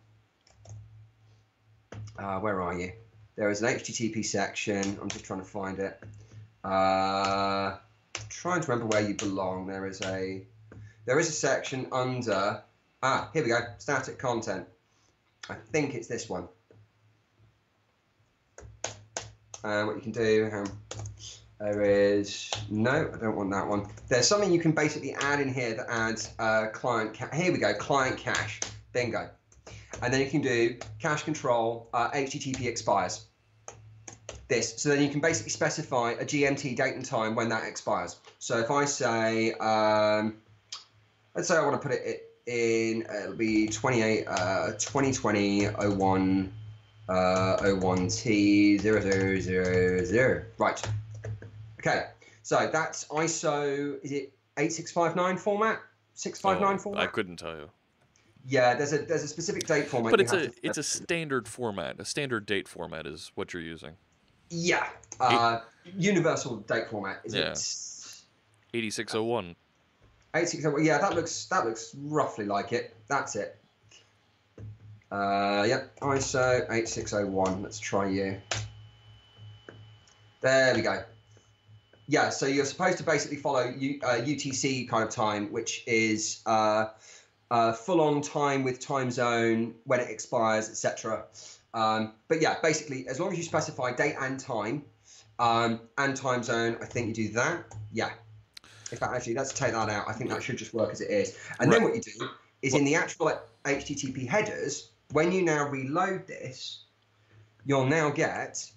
are you? There is an HTTP section. I'm just trying to find it. Trying to remember where you belong. There is a section under. Here we go. Static content. I think it's this one. What you can do, there is, no, I don't want that one. There's something you can basically add in here that adds client cache. Here we go, client cache, bingo. And then you can do cache control, HTTP expires. So then you can basically specify a GMT date and time when that expires. So if I say, let's say I want to put it in, it'll be 2020 01 01T0000. Right. Okay. So that's ISO, is it 8659 format? 659 Oh, I format? couldn't tell you. Yeah, there's a specific date format But you have to it's a standard format. A standard date format is what you're using. Yeah. Eight, Universal date format. Is yeah, it 8601. 86? Yeah, that looks roughly like it. That's it. Yep, ISO 8601. Let's try you. There we go. Yeah, so you're supposed to basically follow UTC kind of time, which is full-on time with time zone, when it expires, etc. But yeah, basically, as long as you specify date and time zone, I think you do that. Yeah. In fact, actually, let's take that out. I think that should just work as it is. And then what you do is in the actual HTTP headers, when you now reload this, you'll now get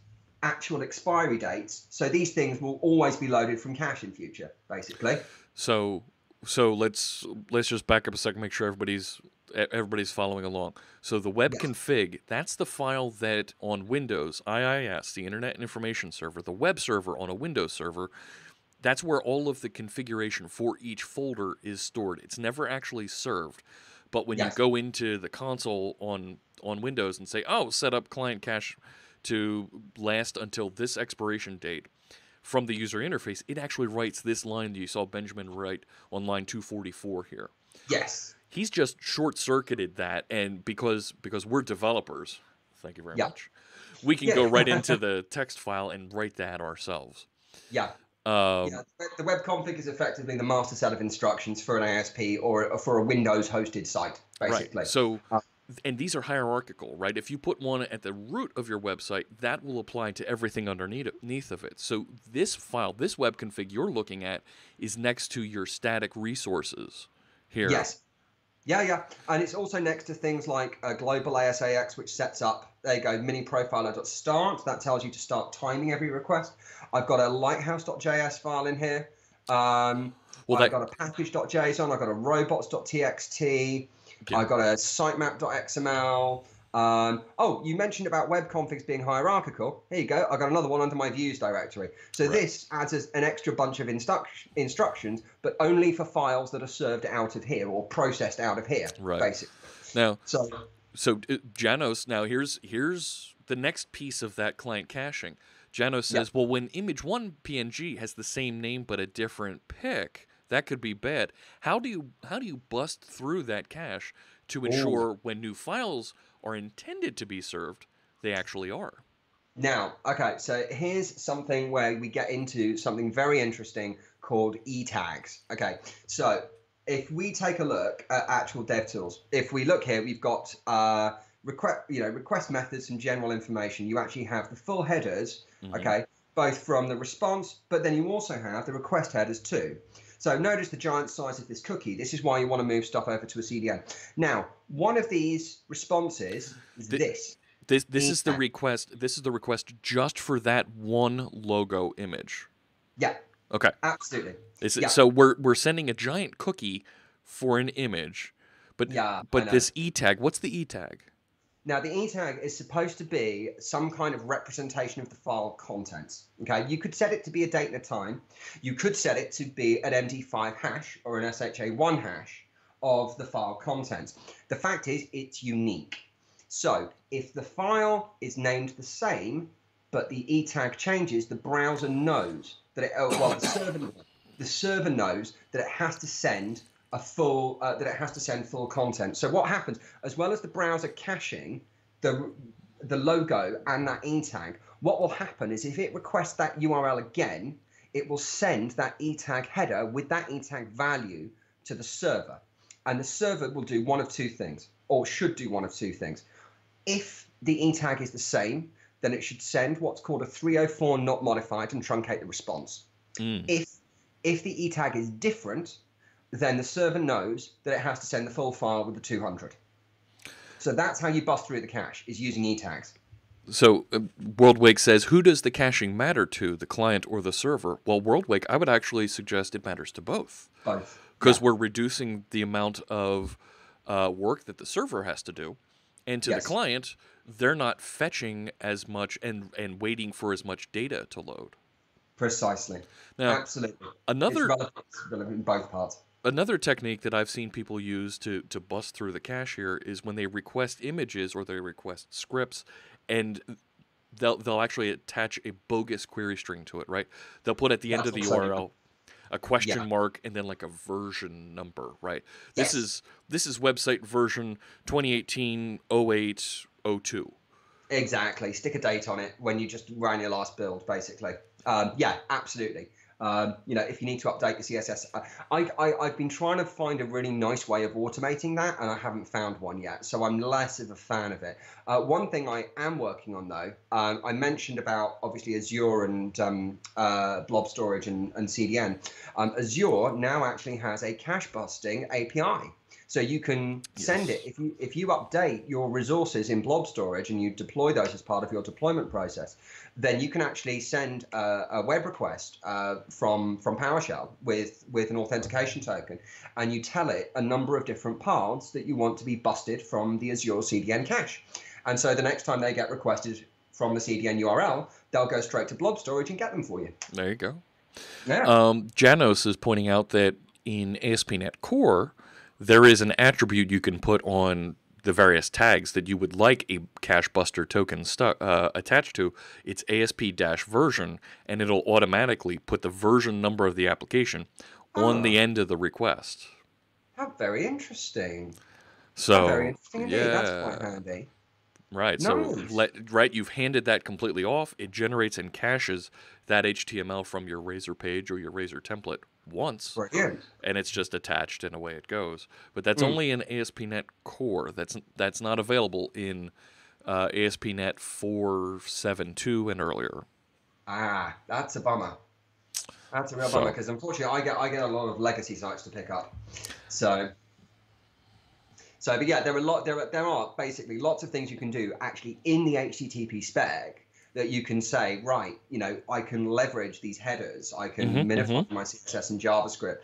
actual expiry dates. So these things will always be loaded from cache in future, basically. So let's just back up a second, make sure everybody's following along. So the web config, that's the file that on Windows, IIS, the Internet Information Server, the web server on a Windows server, that's where all of the configuration for each folder is stored. It's never actually served. But when you go into the console on Windows and say, oh, set up client cache to last until this expiration date, from the user interface, it actually writes this line that you saw Benjamin write on line 244 here. Yes. He's just short-circuited that, and because we're developers, thank you very much, we can go right into the text file and write that ourselves. Yeah. The web config is effectively the master set of instructions for an ASP or for a Windows-hosted site, basically. Right. So, and these are hierarchical, right? If you put one at the root of your website, that will apply to everything underneath of it. So this file, this web config you're looking at, is next to your static resources here. Yes. Yeah. And it's also next to things like global ASAX, which sets up, there you go, mini profiler.start. That tells you to start timing every request. I've got a lighthouse.js file in here. I've got a package.json. I've got a robots.txt. Okay. I've got a sitemap.xml. You mentioned about web configs being hierarchical. Here you go. I've got another one under my views directory. So this adds an extra bunch of instructions, but only for files that are served out of here or processed out of here, basically. Now, so Janos, now here's the next piece of that client caching. Janos says, well, when image 1 PNG has the same name but a different pic, that could be bad. How do you bust through that cache to ensure when new files are intended to be served, they actually are? Now, okay, so here's something where we get into something very interesting called e-tags. Okay, so if we take a look at actual dev tools, if we look here, we've got request methods and general information. You actually have the full headers, okay, both from the response, but then you also have the request headers too. So notice the giant size of this cookie. This is why you want to move stuff over to a CDN. Now, one of these responses is this. This is the request. This is the request just for that one logo image. Yeah. Okay. Absolutely. So we're sending a giant cookie for an image, but this e tag. What's the e tag? Now, the e tag is supposed to be some kind of representation of the file contents. Okay, you could set it to be a date and a time. You could set it to be an MD5 hash or an SHA1 hash of the file contents. The fact is, it's unique. So if the file is named the same, but the e tag changes, the browser knows that the server knows that it has to send full content. So what happens, as well as the browser caching the logo and that e tag, what will happen is if it requests that URL again, it will send that e tag header with that e tag value to the server, and the server will do one of two things, or should do one of two things. If the e tag is the same, then it should send what's called a 304 not modified and truncate the response. If the e tag is different, then the server knows that it has to send the full file with the 200. So that's how you bust through the cache, is using e tags. So WorldWake says, who does the caching matter to, the client or the server? Well, WorldWake, I would actually suggest it matters to both. Both. Because we're reducing the amount of work that the server has to do, And to the Yes, client, they're not fetching as much and waiting for as much data to load. precisely. Now, Absolutely. It's another relevant in both parts. another technique that I've seen people use to bust through the cache here is when they request images or they request scripts, and they'll actually attach a bogus query string to it, right? They'll put at the end That's of the also, URL a question yeah, mark and then like a version number, right? This yes. is website version 2018-08-02. Exactly. Stick a date on it when you just ran your last build, basically. Yeah, absolutely. If you need to update the CSS, I've been trying to find a really nice way of automating that, and I haven't found one yet. So I'm less of a fan of it. One thing I am working on, though, I mentioned about obviously Azure and blob storage and CDN. Azure now actually has a cache busting API. So you can send it if you update your resources in blob storage and you deploy those as part of your deployment process, then you can actually send a web request from PowerShell with an authentication token, and you tell it a number of different paths that you want to be busted from the Azure CDN cache. And so the next time they get requested from the CDN URL, they'll go straight to blob storage and get them for you. There you go. Yeah. Janos is pointing out that in ASP.NET Core, there is an attribute you can put on the various tags that you would like a cache buster token attached to. It's ASP-version, and it'll automatically put the version number of the application on the end of the request. How very interesting. So, How very interesting indeed. yeah. That's quite handy. Right. Nice. So, you've handed that completely off. It generates and caches that HTML from your Razor page or your Razor template once, Brilliant. and it's just attached, and away it goes. But that's only in ASP.NET Core. That's not available in ASP.NET 4.7.2 and earlier. Ah, that's a bummer. That's a real bummer because unfortunately I get a lot of legacy sites to pick up. But yeah, there are basically lots of things you can do actually in the HTTP spec that you can say, right, I can leverage these headers, I can minify my CSS and JavaScript.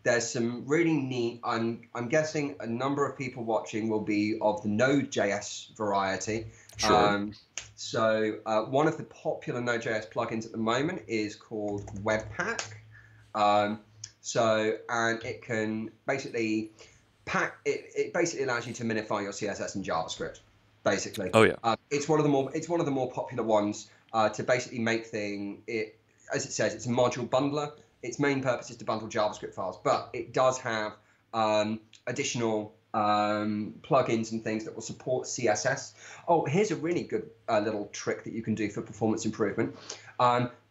There's some really neat. I'm guessing a number of people watching will be of the Node.js variety. Sure. So one of the popular Node.js plugins at the moment is called Webpack. And it can basically it basically allows you to minify your CSS and JavaScript, basically. Oh yeah. It's one of the more popular ones to basically make it, as it says, it's a module bundler. Its main purpose is to bundle JavaScript files, but it does have additional plugins and things that will support CSS. Oh, here's a really good little trick that you can do for performance improvement.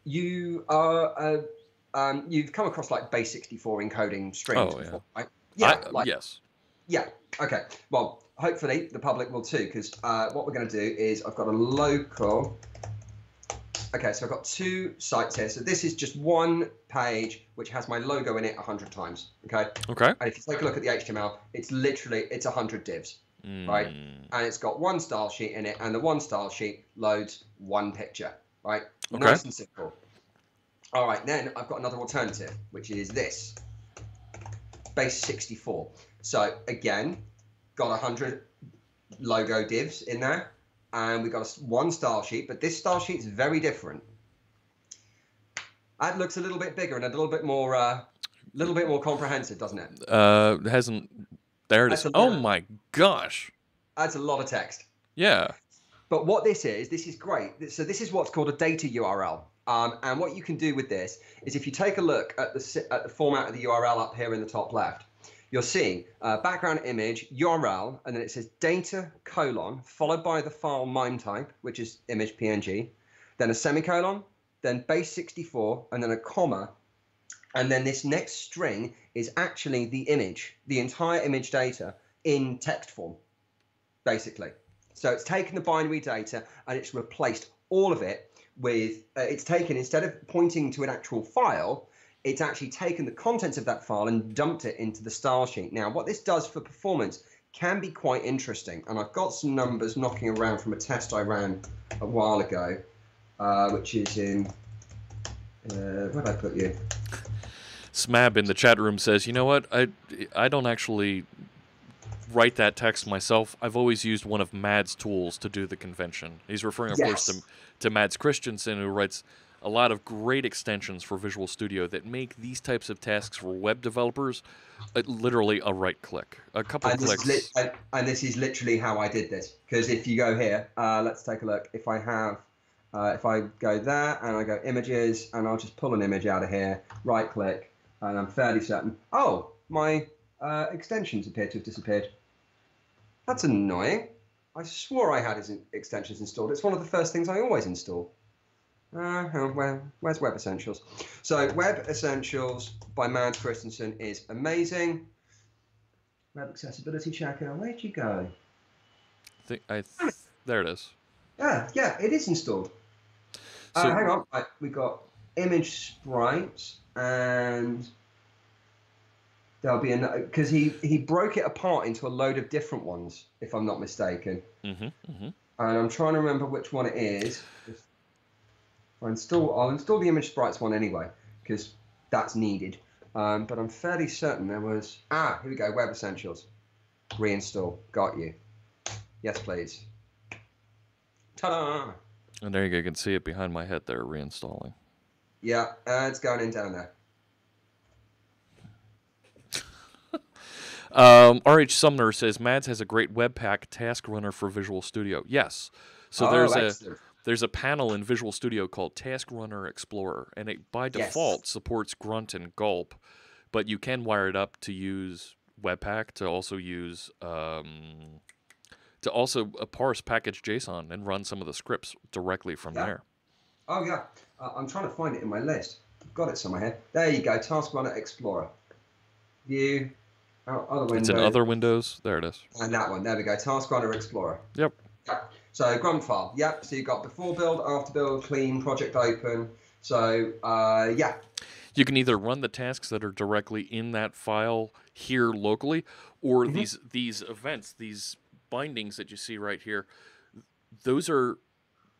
You've come across like base64 encoding strings before, right? Yeah. Yes. Yeah. Okay. Well, hopefully the public will too, because what we're going to do is I've got a local. Okay, so I've got two sites here. So this is just one page which has my logo in it 100 times. Okay. Okay. And if you take a look at the HTML, it's 100 divs, right? And it's got one style sheet in it, and the one style sheet loads one picture, right? Okay. Nice and simple. All right. Then I've got another alternative, which is this. Base64. So again, got 100 logo divs in there, and we've got one style sheet, but this style sheet is very different. That looks a little bit bigger and a little bit more comprehensive, doesn't it? It hasn't. There it is. Oh my gosh. That's a lot of text. Yeah. But what this is great. So this is what's called a data URL. And what you can do with this is if you take a look at the format of the URL up here in the top left, you're seeing background image, URL, and then it says data : followed by the file MIME type, which is image PNG, then a semicolon, then base64, and then a comma. And then this next string is actually the image, the entire image data in text form, basically. So it's taken the binary data and it's replaced all of it with, it's taken, instead of pointing to an actual file, it's actually taken the contents of that file and dumped it into the style sheet. Now, what this does for performance can be quite interesting. And I've got some numbers knocking around from a test I ran a while ago, which is in, where did I put you? Smab in the chat room says, you know what, I don't actually write that text myself, I've always used one of Mads' tools to do the convention. He's referring, of course, to Mads Christensen, who writes a lot of great extensions for Visual Studio that make these types of tasks for web developers literally a right click, a couple of clicks. And this is literally how I did this. Because if you go here, let's take a look. If I have, if I go there and I go images, and I'll just pull an image out of here, right click, and I'm fairly certain, oh, my extensions appear to have disappeared. That's annoying. I swore I had extensions installed. It's one of the first things I always install. Where's Web Essentials? So Web Essentials by Mads Christensen is amazing. Web Accessibility Checker, where'd you go? There it is. Yeah, it is installed. So, hang on, we got image sprites, and there'll be because he broke it apart into a load of different ones, if I'm not mistaken. And I'm trying to remember which one it is. I'll install the image sprites one anyway, because that's needed. But I'm fairly certain there was... here we go, Web Essentials. Reinstall. Got you. Yes, please. Ta-da! And there you go. You can see it behind my head there, reinstalling. Yeah, it's going in down there. R.H. Sumner says, Mads has a great Webpack task runner for Visual Studio. Yes. So there's a panel in Visual Studio called Task Runner Explorer, and it by default supports Grunt and Gulp, but you can wire it up to use Webpack to also use parse package JSON and run some of the scripts directly from there. Oh yeah, I'm trying to find it in my list. I've got it somewhere here. There you go, Task Runner Explorer. View, other window. It's in other windows. There it is. And that one. There we go, Task Runner Explorer. Yep. So grunt file, yep. So you've got before build, after build, clean, project open. So yeah. You can either run the tasks that are directly in that file here locally, or these events, these bindings that you see right here. Those are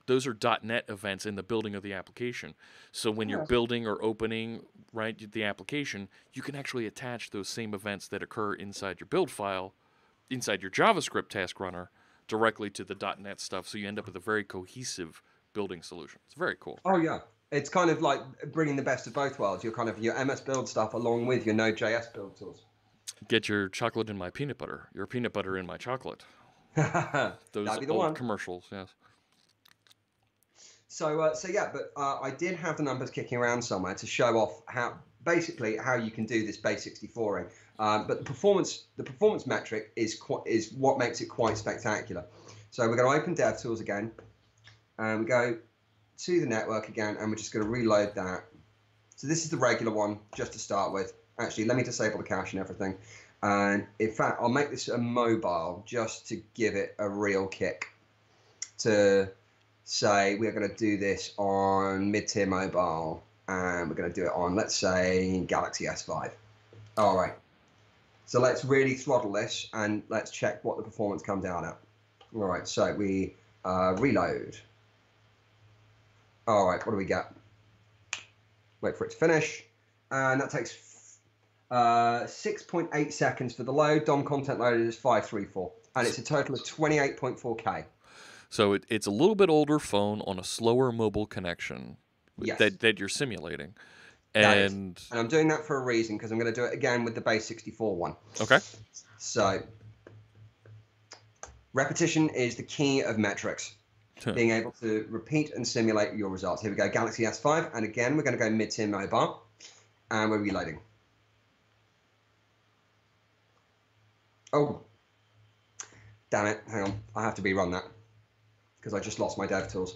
.NET events in the building of the application. So when you're building or opening the application, you can actually attach those same events that occur inside your build file, inside your JavaScript task runner, directly to the .NET stuff, so you end up with a very cohesive building solution. It's very cool. Oh yeah, it's kind of like bringing the best of both worlds. Your MS Build stuff along with your Node.js build tools. Get your chocolate in my peanut butter. Your peanut butter in my chocolate. Those That'd be the old one. Commercials, yes. So yeah, but I did have the numbers kicking around somewhere to show off how you can do this base 64ing. But the performance metric is what makes it quite spectacular. So we're going to open DevTools again, and we go to the network again, and we're just going to reload that. So this is the regular one, just to start with. Actually, let me disable the cache and everything. And in fact, I'll make this a mobile just to give it a real kick. To say we're going to do this on mid-tier mobile, and we're going to do it on, let's say, Galaxy S5. All right. So let's really throttle this, and let's check what the performance comes out at. All right, so we reload. All right, what do we get? Wait for it to finish. And that takes 6.8 seconds for the load. DOM content loaded is 534. And it's a total of 28.4K. So it's a little bit older phone on a slower mobile connection that you're simulating. And I'm doing that for a reason, because I'm going to do it again with the base 64 one. Okay. So repetition is the key of metrics. Being able to repeat and simulate your results. Here we go, Galaxy S5. And again, we're going to go mid-tier mobile. And we're reloading. Oh. Damn it. Hang on. I have to rerun that, because I just lost my DevTools.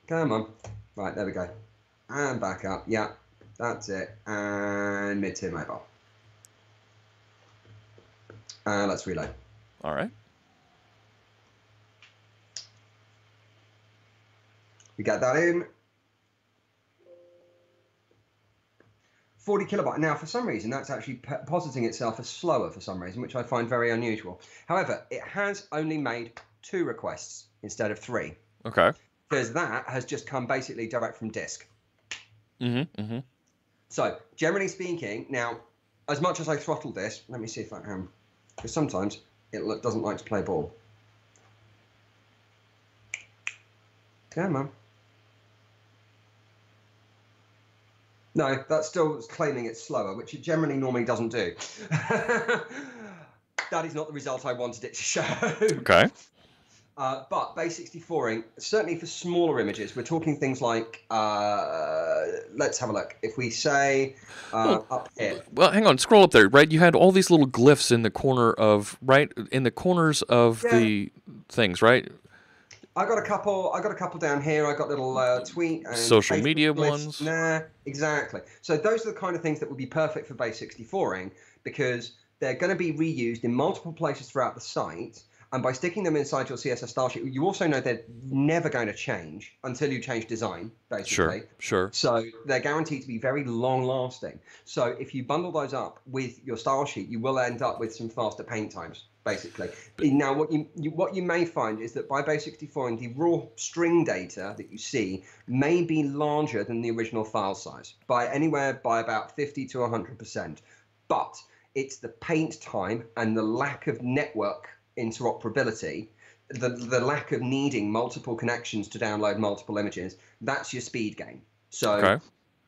Come on. Right, there we go. And back up. Yeah, that's it. And mid-tier mobile. And let's reload. All right. We get that in. 40 kilobyte. Now, for some reason, that's actually positing itself as slower for some reason, which I find very unusual. However, it has only made 2 requests instead of 3. Okay. Because that has just come basically direct from disk. Mm-hmm. Mm-hmm. So, generally speaking, now, as much as I throttle this, let me see if I can, because sometimes it doesn't like to play ball. Come on. No, that's still claiming it's slower, which it generally normally doesn't do. That is not the result I wanted it to show. Okay. But base64ing, certainly for smaller images, we're talking things like, let's have a look. If we say up here. Well, hang on, scroll up there, right? You had all these little glyphs in the corner of, right, in the corners of the things, right? I got a couple down here. I got little tweet and social Facebook media glyphs. ones. Nah, exactly. So those are the kind of things that would be perfect for base64ing because they're going to be reused in multiple places throughout the site. And by sticking them inside your CSS style sheet, you also know they're never going to change until you change design, basically. Sure. So they're guaranteed to be very long lasting. So if you bundle those up with your style sheet, you will end up with some faster paint times, basically. Now, what you may find is that by base64, the raw string data that you see may be larger than the original file size by anywhere by about 50 to 100%. But it's the paint time and the lack of network interoperability, the lack of needing multiple connections to download multiple images, that's your speed gain. So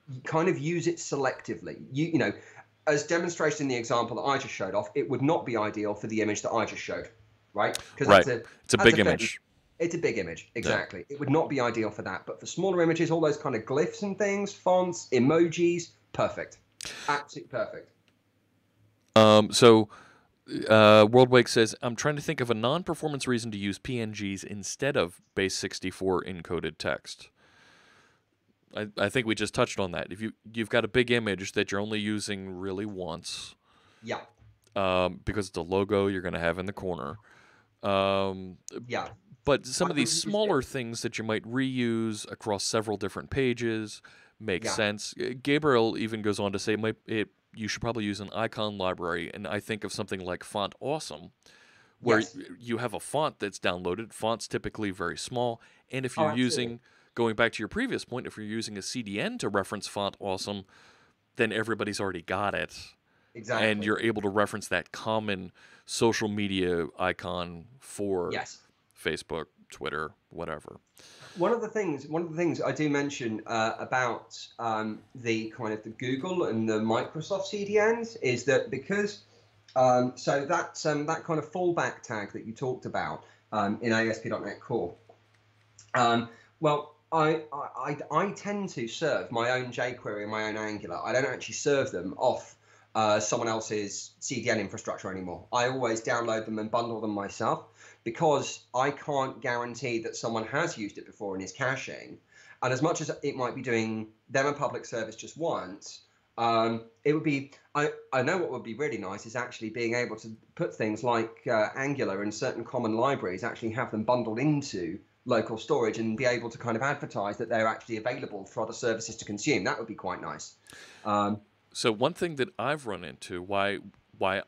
you kind of use it selectively. You know, as demonstrated in the example that I just showed off, it would not be ideal for the image that I just showed, right? Because it's a big image. It's a big image, exactly. Yeah. It would not be ideal for that. But for smaller images, all those kind of glyphs and things, fonts, emojis, perfect. Absolutely perfect. So WorldWake says, I'm trying to think of a non-performance reason to use PNGs instead of base64 encoded text. I think we just touched on that. If you've got a big image that you're only using really once, yeah, because it's a logo you're going to have in the corner. Yeah. But some of these smaller things that you might reuse across several different pages make sense. Gabriel even goes on to say you should probably use an icon library, and I think of something like Font Awesome, where you have a font that's downloaded. Font's typically very small, and if you're using, going back to your previous point, if you're using a CDN to reference Font Awesome, then everybody's already got it. Exactly. And you're able to reference that common social media icon for Facebook, Twitter, whatever. One of the things I do mention about the kind of the Google and the Microsoft CDNs is that because so that kind of fallback tag that you talked about in ASP.NET Core, well, I tend to serve my own jQuery and my own Angular. I don't actually serve them off someone else's CDN infrastructure anymore. I always download them and bundle them myself, because I can't guarantee that someone has used it before and is caching. And as much as it might be doing them a public service just once, it would be, I know what would be really nice is actually being able to put things like Angular and certain common libraries, actually have them bundled into local storage and be able to kind of advertise that they're actually available for other services to consume. That would be quite nice. So one thing that I've run into, why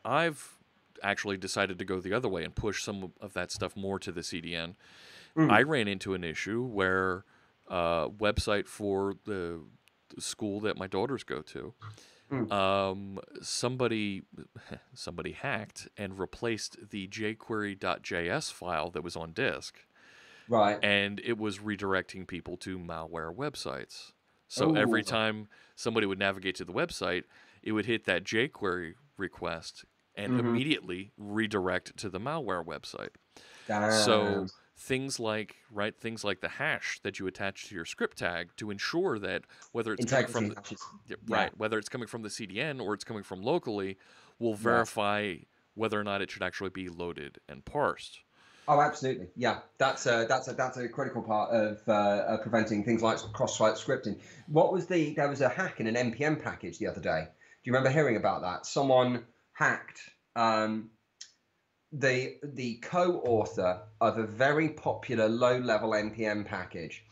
I've actually decided to go the other way and push some of that stuff more to the CDN, I ran into an issue where a website for the school that my daughters go to, somebody hacked and replaced the jQuery.js file that was on disk. Right. And it was redirecting people to malware websites. So every time somebody would navigate to the website, it would hit that jQuery request and immediately redirect to the malware website. Damn. So things like the hash that you attach to your script tag to ensure that whether it's coming from whether it's coming from the CDN or it's coming from locally, will verify whether or not it should actually be loaded and parsed. Oh, absolutely. Yeah, that's a critical part of preventing things like cross-site scripting. There was a hack in an NPM package the other day. Do you remember hearing about that? Someone hacked the co-author of a very popular low-level NPM package.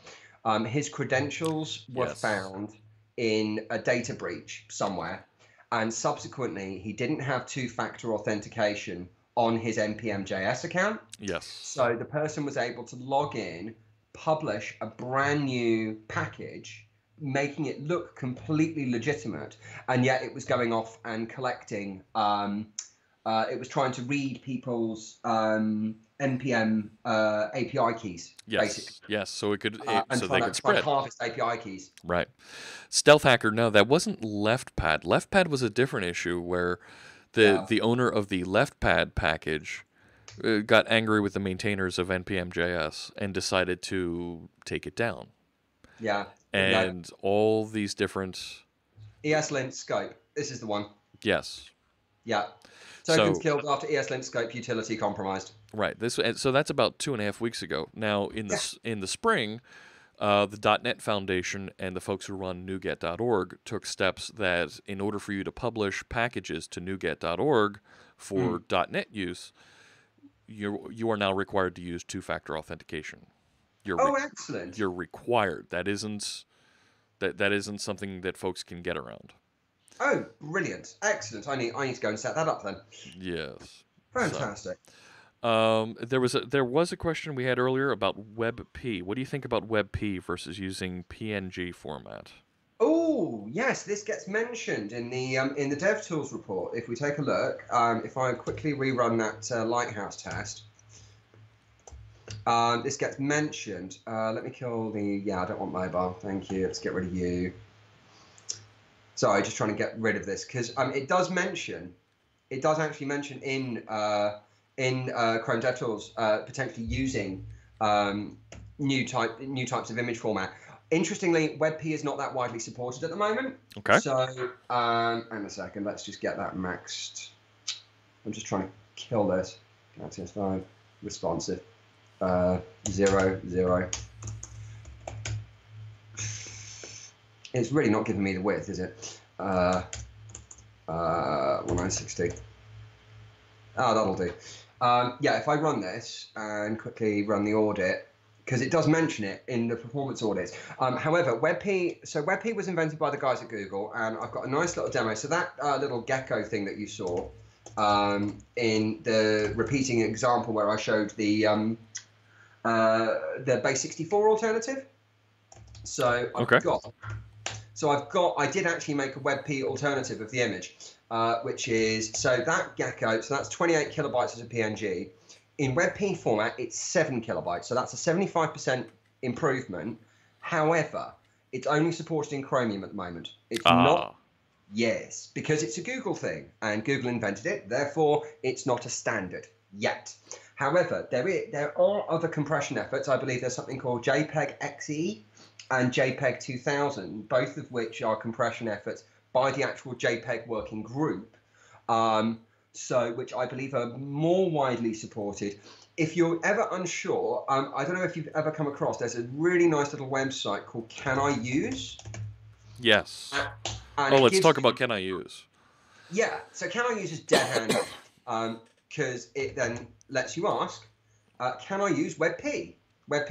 His credentials were found in a data breach somewhere, and subsequently he didn't have two-factor authentication on his npm.js account. Yes. So the person was able to log in, publish a brand new package, making it look completely legitimate, and yet it was going off and collecting. It was trying to read people's npm API keys, basically. Yes. So it could, And so try they to could spread. harvest API keys. Right. Stealth Hacker, no, that wasn't LeftPad. LeftPad was a different issue where the owner of the LeftPad package got angry with the maintainers of npm.js and decided to take it down. Yeah. And all these different ESLint scope. This is the one. Yes. Yeah. Tokens killed after ESLint scope utility compromised. Right. So that's about 2.5 weeks ago. Now in the spring, the .NET Foundation and the folks who run NuGet.org took steps that in order for you to publish packages to NuGet.org for .NET use, you are now required to use two-factor authentication. Excellent. You're required. That isn't something that folks can get around. Oh, brilliant! Excellent. I need to go and set that up then. Yes. Fantastic. There was a question we had earlier about WebP. What do you think about WebP versus using PNG format? Oh, yes, this gets mentioned in the DevTools report. If we take a look, if I quickly rerun that Lighthouse test, this gets mentioned. Let me kill the. I don't want mobile. Thank you. Let's get rid of you. Sorry, just trying to get rid of this because it does actually mention in Chrome DevTools potentially using new types of image format. Interestingly, WebP is not that widely supported at the moment. Okay. So, hang a second. Let's just get that maxed. I'm just trying to kill this. CSS5 responsive 0 0. It's really not giving me the width, is it? 1960. Oh, that'll do. If I run this and quickly run the audit, because it does mention it in the performance audits. However, WebP was invented by the guys at Google, and I've got a nice little demo. So that little gecko thing that you saw in the repeating example where I showed the base 64 alternative. So I did actually make a WebP alternative of the image, which is, so that gecko, so that's 28 kilobytes as a PNG. In WebP format, it's 7 kilobytes, so that's a 75% improvement. However, it's only supported in Chromium at the moment. It's not. Yes, because it's a Google thing, and Google invented it, therefore it's not a standard yet. However, there are other compression efforts. I believe there's something called JPEG XE and JPEG 2000, both of which are compression efforts by the actual JPEG working group, which I believe are more widely supported. If you're ever unsure, I don't know if you've ever come across, there's a really nice little website called Can I Use? Yes. Let's talk about Can I Use. Yeah, so Can I Use is dead-handed, because it then lets you ask, can I use WebP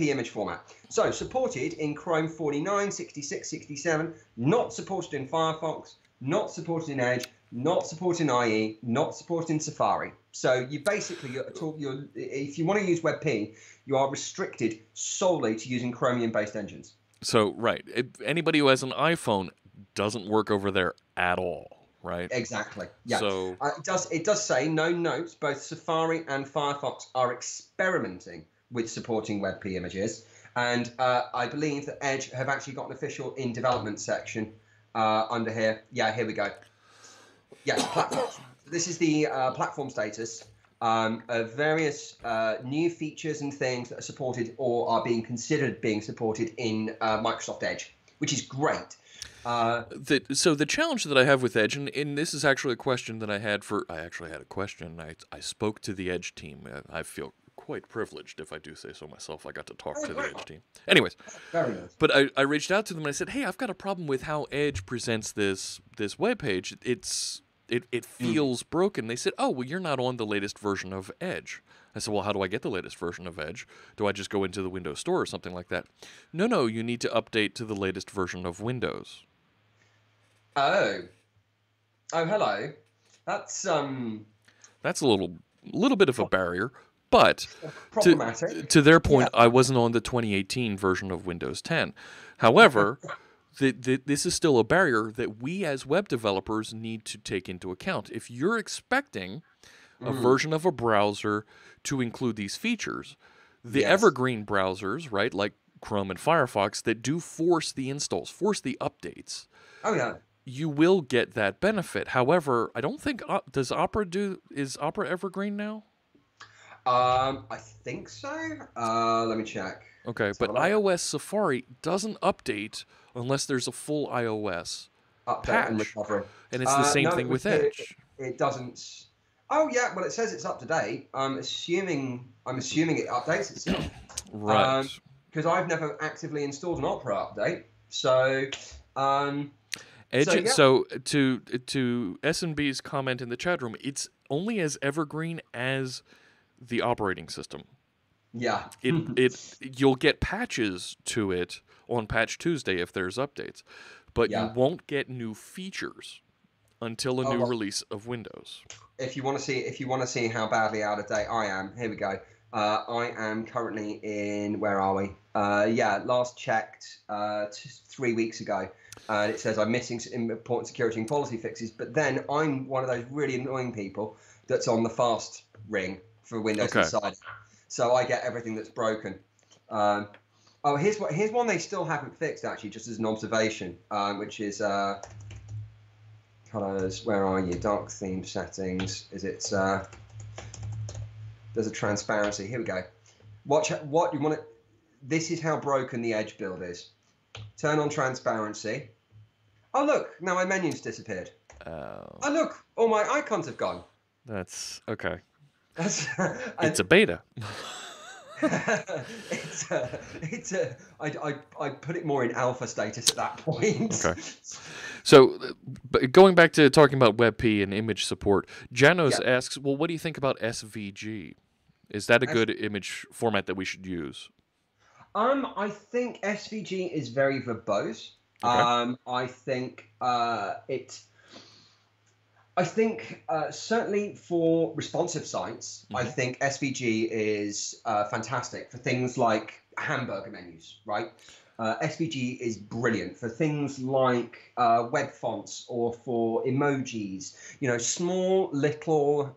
image format? So supported in Chrome 49, 66, 67, not supported in Firefox, not supported in Edge, not supported in IE, not supported in Safari. So you basically, if you want to use WebP, you are restricted solely to using Chromium-based engines. So, right. Anybody who has an iPhone doesn't work over there at all, right? Exactly. Yeah. So it does say, no notes, both Safari and Firefox are experimenting with supporting WebP images. And I believe that Edge have actually got an official in development section under here. Yeah, here we go. Yes, platforms. This is the platform status of various new features and things that are supported or are being considered being supported in Microsoft Edge, which is great. So the challenge that I have with Edge, and this is actually a question that I actually had a question. I spoke to the Edge team. I feel quite privileged, if I do say so myself. I got to talk to the Edge team. Anyways, very nice. But I reached out to them and I said, hey, I've got a problem with how Edge presents this web page. It feels broken. They said, oh, well, you're not on the latest version of Edge. I said, well, how do I get the latest version of Edge? Do I just go into the Windows Store or something like that? No, you need to update to the latest version of Windows. Oh, hello. That's a little bit of a barrier, but problematic. To their point, yeah. I wasn't on the 2018 version of Windows 10. However, this is still a barrier that we as web developers need to take into account. If you're expecting a version of a browser to include these features, the evergreen browsers, right, like Chrome and Firefox, that do force the installs, force the updates. Oh yeah. You will get that benefit. However, I don't think is Opera evergreen now? I think so. Let me check. Okay, Let's but have a look. iOS Safari doesn't update unless there's a full iOS Update and patch. recovery. And it's the same No, thing with Edge. It doesn't. Oh yeah, well it says it's up to date. I'm assuming it updates itself. Right. Because I've never actively installed an Opera update. So Edge. so to S&B's comment in the chat room, it's only as evergreen as the operating system. yeah. You'll get patches to it on Patch Tuesday if there's updates, but you won't get new features until a new release of Windows. If you want to see how badly out of date I am, here we go. I am currently in, where are we? Last checked 3 weeks ago. It says I'm missing some important security and policy fixes, but then I'm one of those really annoying people that's on the fast ring for Windows Insider. So I get everything that's broken. Here's one they still haven't fixed, actually, just as an observation, which is colors. Where are you? Dark theme settings. Is it? There's a transparency. Here we go. Watch what you want to. This is how broken the Edge build is. Turn on transparency. Oh look! Now my menu's disappeared. Oh look! All my icons have gone. That's okay. It's a beta. I put it more in alpha status at that point. Okay. So, but going back to talking about WebP and image support, Janos asks, well, what do you think about SVG? Is that a good image format that we should use? I think SVG is very verbose. Okay. I think certainly for responsive sites, I think SVG is fantastic for things like hamburger menus, right? SVG is brilliant for things like web fonts or for emojis, small little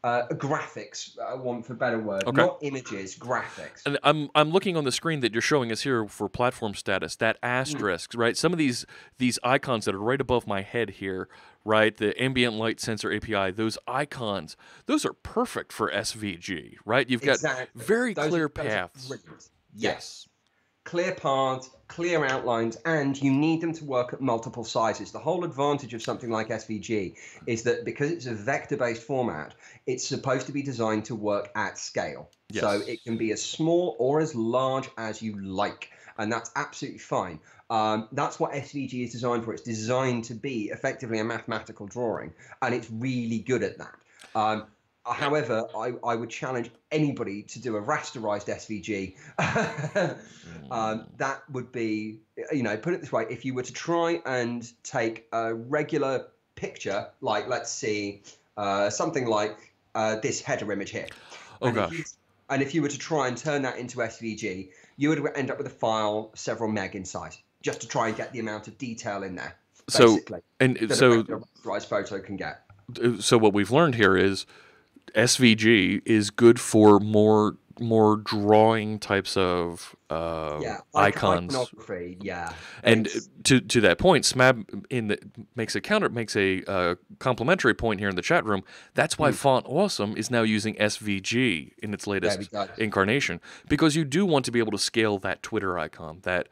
graphics, want for a better word, not images, graphics. And I'm looking on the screen that you're showing us here for platform status, that asterisk, right? Some of these icons that are right above my head here, right? The ambient light sensor API, those icons, those are perfect for SVG, right? You've got very clear paths. Yes. Clear paths, clear outlines, and you need them to work at multiple sizes. The whole advantage of something like SVG is that because it's a vector-based format, it's supposed to be designed to work at scale. Yes. So it can be as small or as large as you like, and that's absolutely fine. That's what SVG is designed for. It's designed to be effectively a mathematical drawing, and it's really good at that. However, I would challenge anybody to do a rasterized SVG. That would be, put it this way, if you were to try and take a regular picture, like let's see, something like this header image here. And if you were to try and turn that into SVG, you would end up with a file several meg in size, just to try and get the amount of detail in there, basically, that a rasterized photo can get. So what we've learned here is SVG is good for more drawing types of icons. Iconography, yeah. And to that point, Smab makes a complimentary point here in the chat room. That's why Font Awesome is now using SVG in its latest incarnation, because you do want to be able to scale that Twitter icon, that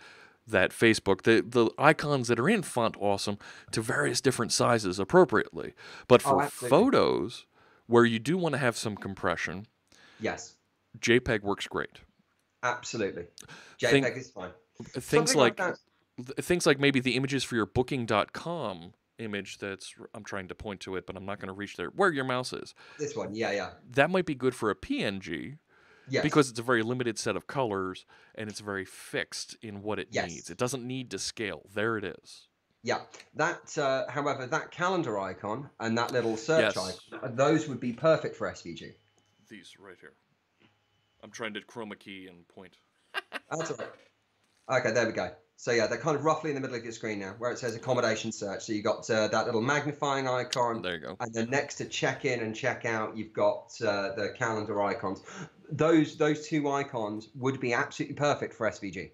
Facebook, the icons that are in Font Awesome to various different sizes appropriately. But for photos, where you do want to have some compression, yes, JPEG works great. Absolutely, JPEG is fine. Things like maybe the images for your Booking.com image I'm trying to point to it, but I'm not going to reach there. Where your mouse is. This one, yeah. That might be good for a PNG. Yes. Because it's a very limited set of colors and it's very fixed in what it needs. It doesn't need to scale. There it is. Yeah, however, that calendar icon and that little search icon, those would be perfect for SVG. These right here. I'm trying to chroma key and point. That's all right. Okay, there we go. So yeah, they're kind of roughly in the middle of your screen now, where it says accommodation search. So you got that little magnifying icon, There you go. and then next to check in and check out, you've got the calendar icons. Those two icons would be absolutely perfect for SVG.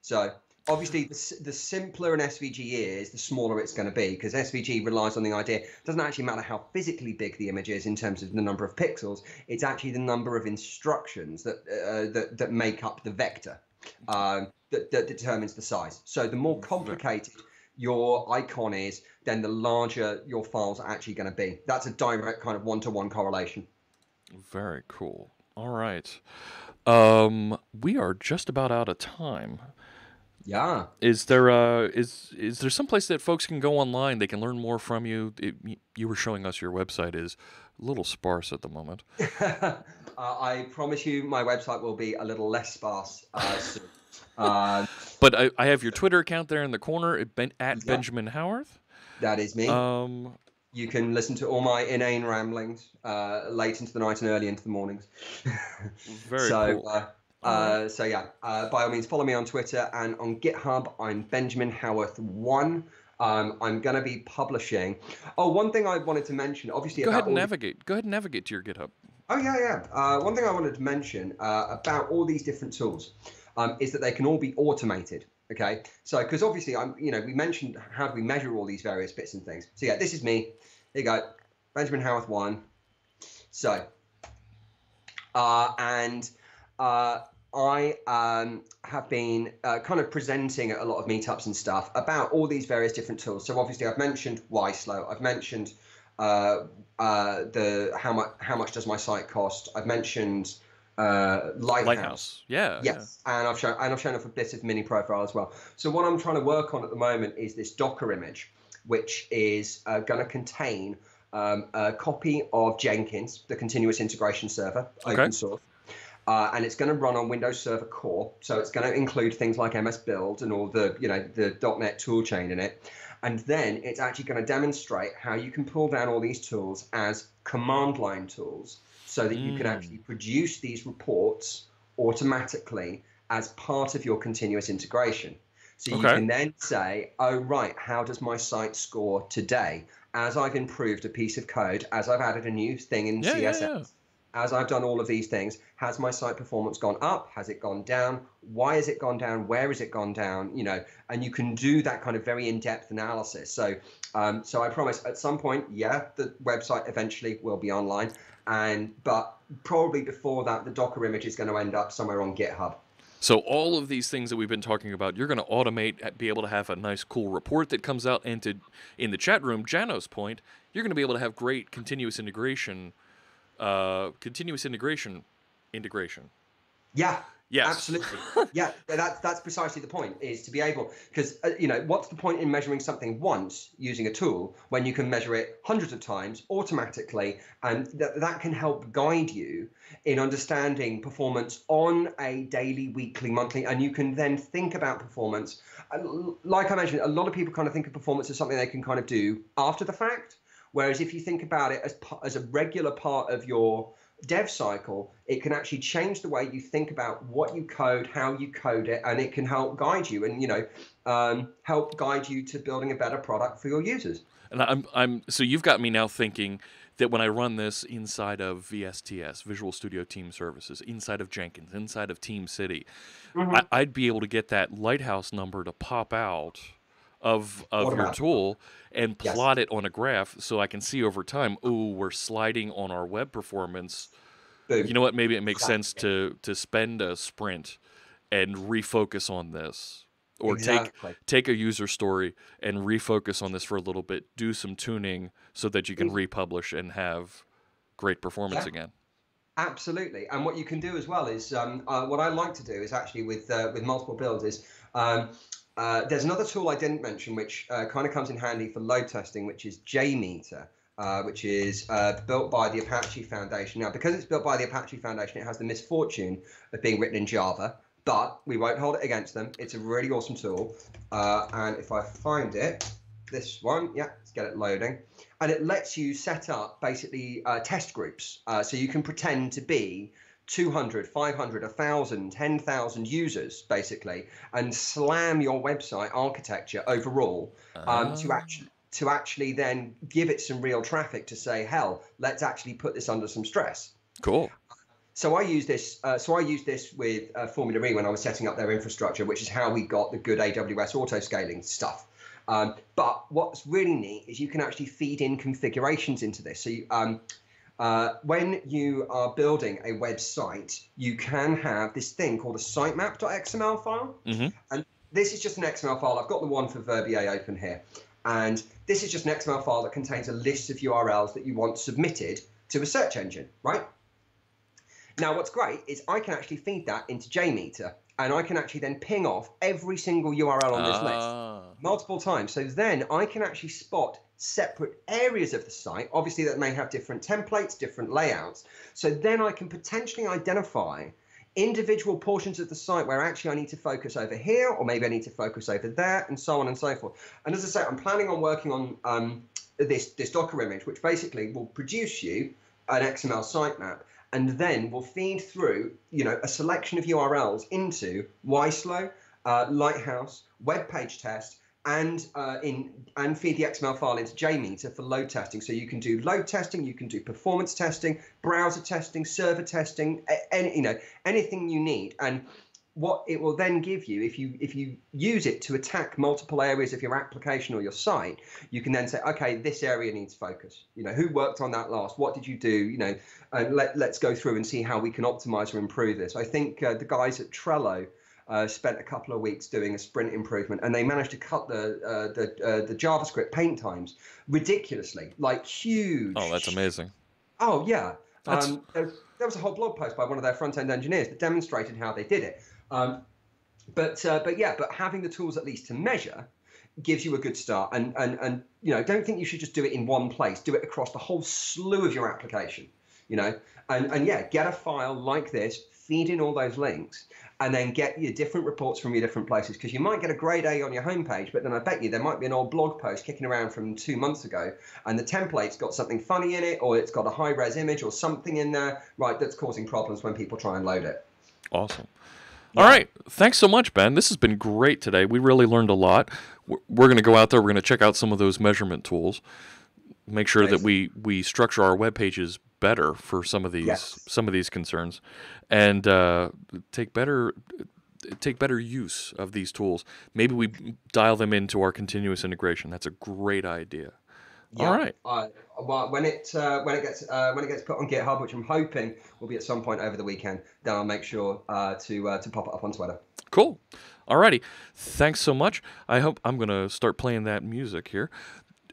So obviously, the simpler an SVG is, the smaller it's going to be, because SVG relies on the idea. It doesn't actually matter how physically big the image is in terms of the number of pixels. It's actually the number of instructions that make up the vector. That determines the size. So the more complicated your icon is, then the larger your files are actually going to be. That's a direct kind of one-to-one correlation. Very cool. All right. We are just about out of time. Yeah. Is there is there some place that folks can go online? They can learn more from you. You were showing us your website is a little sparse at the moment. I promise you, my website will be a little less sparse soon. But I have your Twitter account there in the corner at Yeah. Benjamin Howarth. That is me. You can listen to all my inane ramblings late into the night and early into the mornings. Very cool. So yeah, by all means, follow me on Twitter and on GitHub. I'm Benjamin Howarth 1. I'm going to be publishing. Oh, one thing I wanted to mention, obviously, Go ahead about and navigate. Go ahead and navigate to your GitHub. Oh yeah. One thing I wanted to mention about all these different tools is that they can all be automated. Okay, so because obviously we mentioned how do we measure all these various bits and things. So yeah, this is me. Here you go, Benjamin Howarth 1. So, I have been kind of presenting at a lot of meetups and stuff about all these various different tools. So obviously I've mentioned YSlow. I've mentioned how much does my site cost. I've mentioned Lighthouse. Yeah. Yes, yeah. And I've shown off a bit of mini profile as well. So what I'm trying to work on at the moment is this Docker image, which is going to contain a copy of Jenkins, the continuous integration server, open source. And it's going to run on Windows Server Core, so it's going to include things like MS Build and all the the .NET toolchain in it. And then it's actually going to demonstrate how you can pull down all these tools as command line tools, so that you can actually produce these reports automatically as part of your continuous integration. So you can then say, oh right, how does my site score today? As I've improved a piece of code, as I've added a new thing in CSS. As I've done all of these things, has my site performance gone up? Has it gone down? Why has it gone down? Where has it gone down? And you can do that kind of very in-depth analysis. So, so I promise at some point, the website eventually will be online, but probably before that, the Docker image is going to end up somewhere on GitHub. So all of these things that we've been talking about, you're going to automate, be able to have a nice, cool report that comes out, and in the chat room, Jano's point, you're going to be able to have great continuous integration. Integration. Yeah. Yes. Absolutely. Yeah. That's precisely the point, is to be able, because what's the point in measuring something once using a tool when you can measure it hundreds of times automatically, and that can help guide you in understanding performance on a daily, weekly, monthly, and you can then think about performance. Like I mentioned, a lot of people kind of think of performance as something they can kind of do after the fact. Whereas if you think about it as a regular part of your dev cycle, it can actually change the way you think about what you code, how you code it, and it can help guide you and help guide you to building a better product for your users. And so you've got me now thinking that when I run this inside of VSTS, Visual Studio Team Services, inside of Jenkins, inside of Team City, I'd be able to get that Lighthouse number to pop out of your tool and plot it on a graph so I can see over time, we're sliding on our web performance. Boom. You know what? Maybe it makes sense to spend a sprint and refocus on this. Or take a user story and refocus on this for a little bit, do some tuning so that you can republish and have great performance again. Absolutely. And what you can do as well is, what I like to do is actually with multiple builds is, there's another tool I didn't mention, which kind of comes in handy for load testing, which is JMeter, which is built by the Apache Foundation. Now, because it's built by the Apache Foundation, it has the misfortune of being written in Java, but we won't hold it against them. It's a really awesome tool. And if I find it, this one, let's get it loading. And it lets you set up basically test groups. So you can pretend to be 200, 500, 1,000, 10,000 users, basically, and slam your website architecture overall to actually then give it some real traffic to say, hell, let's actually put this under some stress. Cool. So I use this. With Formula E when I was setting up their infrastructure, which is how we got the good AWS auto scaling stuff. But what's really neat is you can actually feed in configurations into this. So when you are building a website, you can have this thing called a sitemap.xml file. And this is just an XML file. I've got the one for Verbier open here. And this is just an XML file that contains a list of URLs that you want submitted to a search engine, right? Now, what's great is I can actually feed that into JMeter, and I can actually then ping off every single URL on this list multiple times. So then I can actually spot separate areas of the site, obviously that may have different templates, different layouts. So then I can potentially identify individual portions of the site where actually I need to focus over here, or maybe I need to focus over there, and so on and so forth. And as I say, I'm planning on working on this Docker image, which basically will produce you an XML sitemap, and then we'll feed through, a selection of URLs into YSlow, Lighthouse, web page test, and feed the XML file into JMeter for load testing. So you can do load testing, you can do performance testing, browser testing, server testing, anything you need. And what it will then give you, if you use it to attack multiple areas of your application or your site, you can then say, okay, this area needs focus. Who worked on that last? What did you do? And let's go through and see how we can optimize or improve this. I think the guys at Trello spent a couple of weeks doing a sprint improvement, and they managed to cut the JavaScript paint times ridiculously, like huge. Oh, that's amazing. Oh yeah. There was a whole blog post by one of their front-end engineers that demonstrated how they did it. But having the tools at least to measure gives you a good start. And don't think you should just do it in one place. Do it across the whole slew of your application. Get a file like this, feed in all those links, and then get your different reports from your different places, because you might get a grade A on your homepage, but then I bet you there might be an old blog post kicking around from 2 months ago, and the template's got something funny in it, or it's got a high-res image or something in there, right, that's causing problems when people try and load it. Awesome. Yeah. All right. Thanks so much, Ben. This has been great today. We really learned a lot. We're going to go out there. We're going to check out some of those measurement tools, make sure that we structure our web pages better for some of these concerns, and take better use of these tools. Maybe we dial them into our continuous integration. That's a great idea. Yeah. All right. Well, when it gets put on GitHub, which I'm hoping will be at some point over the weekend, then I'll make sure to pop it up on Twitter. Cool. Alrighty. Thanks so much. I'm going to start playing that music here.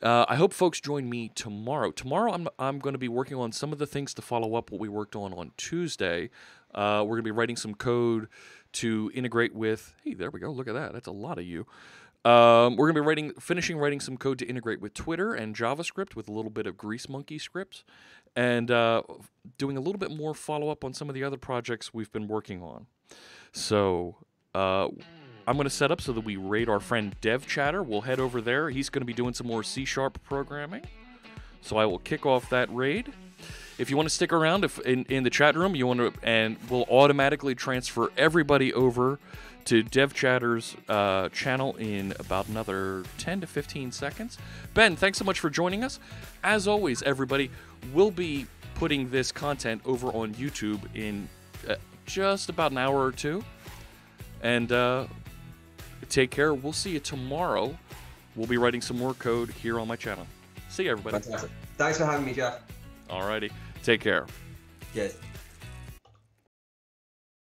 I hope folks join me tomorrow. Tomorrow I'm going to be working on some of the things to follow up what we worked on Tuesday. We're going to be writing some code to integrate with. Hey, there we go. Look at that. That's a lot of you. We're going to be finishing writing some code to integrate with Twitter and JavaScript with a little bit of Grease Monkey scripts, and doing a little bit more follow-up on some of the other projects we've been working on. So I'm going to set up so that we raid our friend Dev Chatter. We'll head over there. He's going to be doing some more C# programming. So I will kick off that raid. If you want to stick around in the chat room, and we'll automatically transfer everybody over to Dev Chatter's channel in about another 10 to 15 seconds. Ben, thanks so much for joining us. As always, everybody, we'll be putting this content over on YouTube in just about an hour or two. And take care. We'll see you tomorrow. We'll be writing some more code here on my channel. See you, everybody. Fantastic. Thanks for having me, Jeff. Alrighty. Take care. Cheers.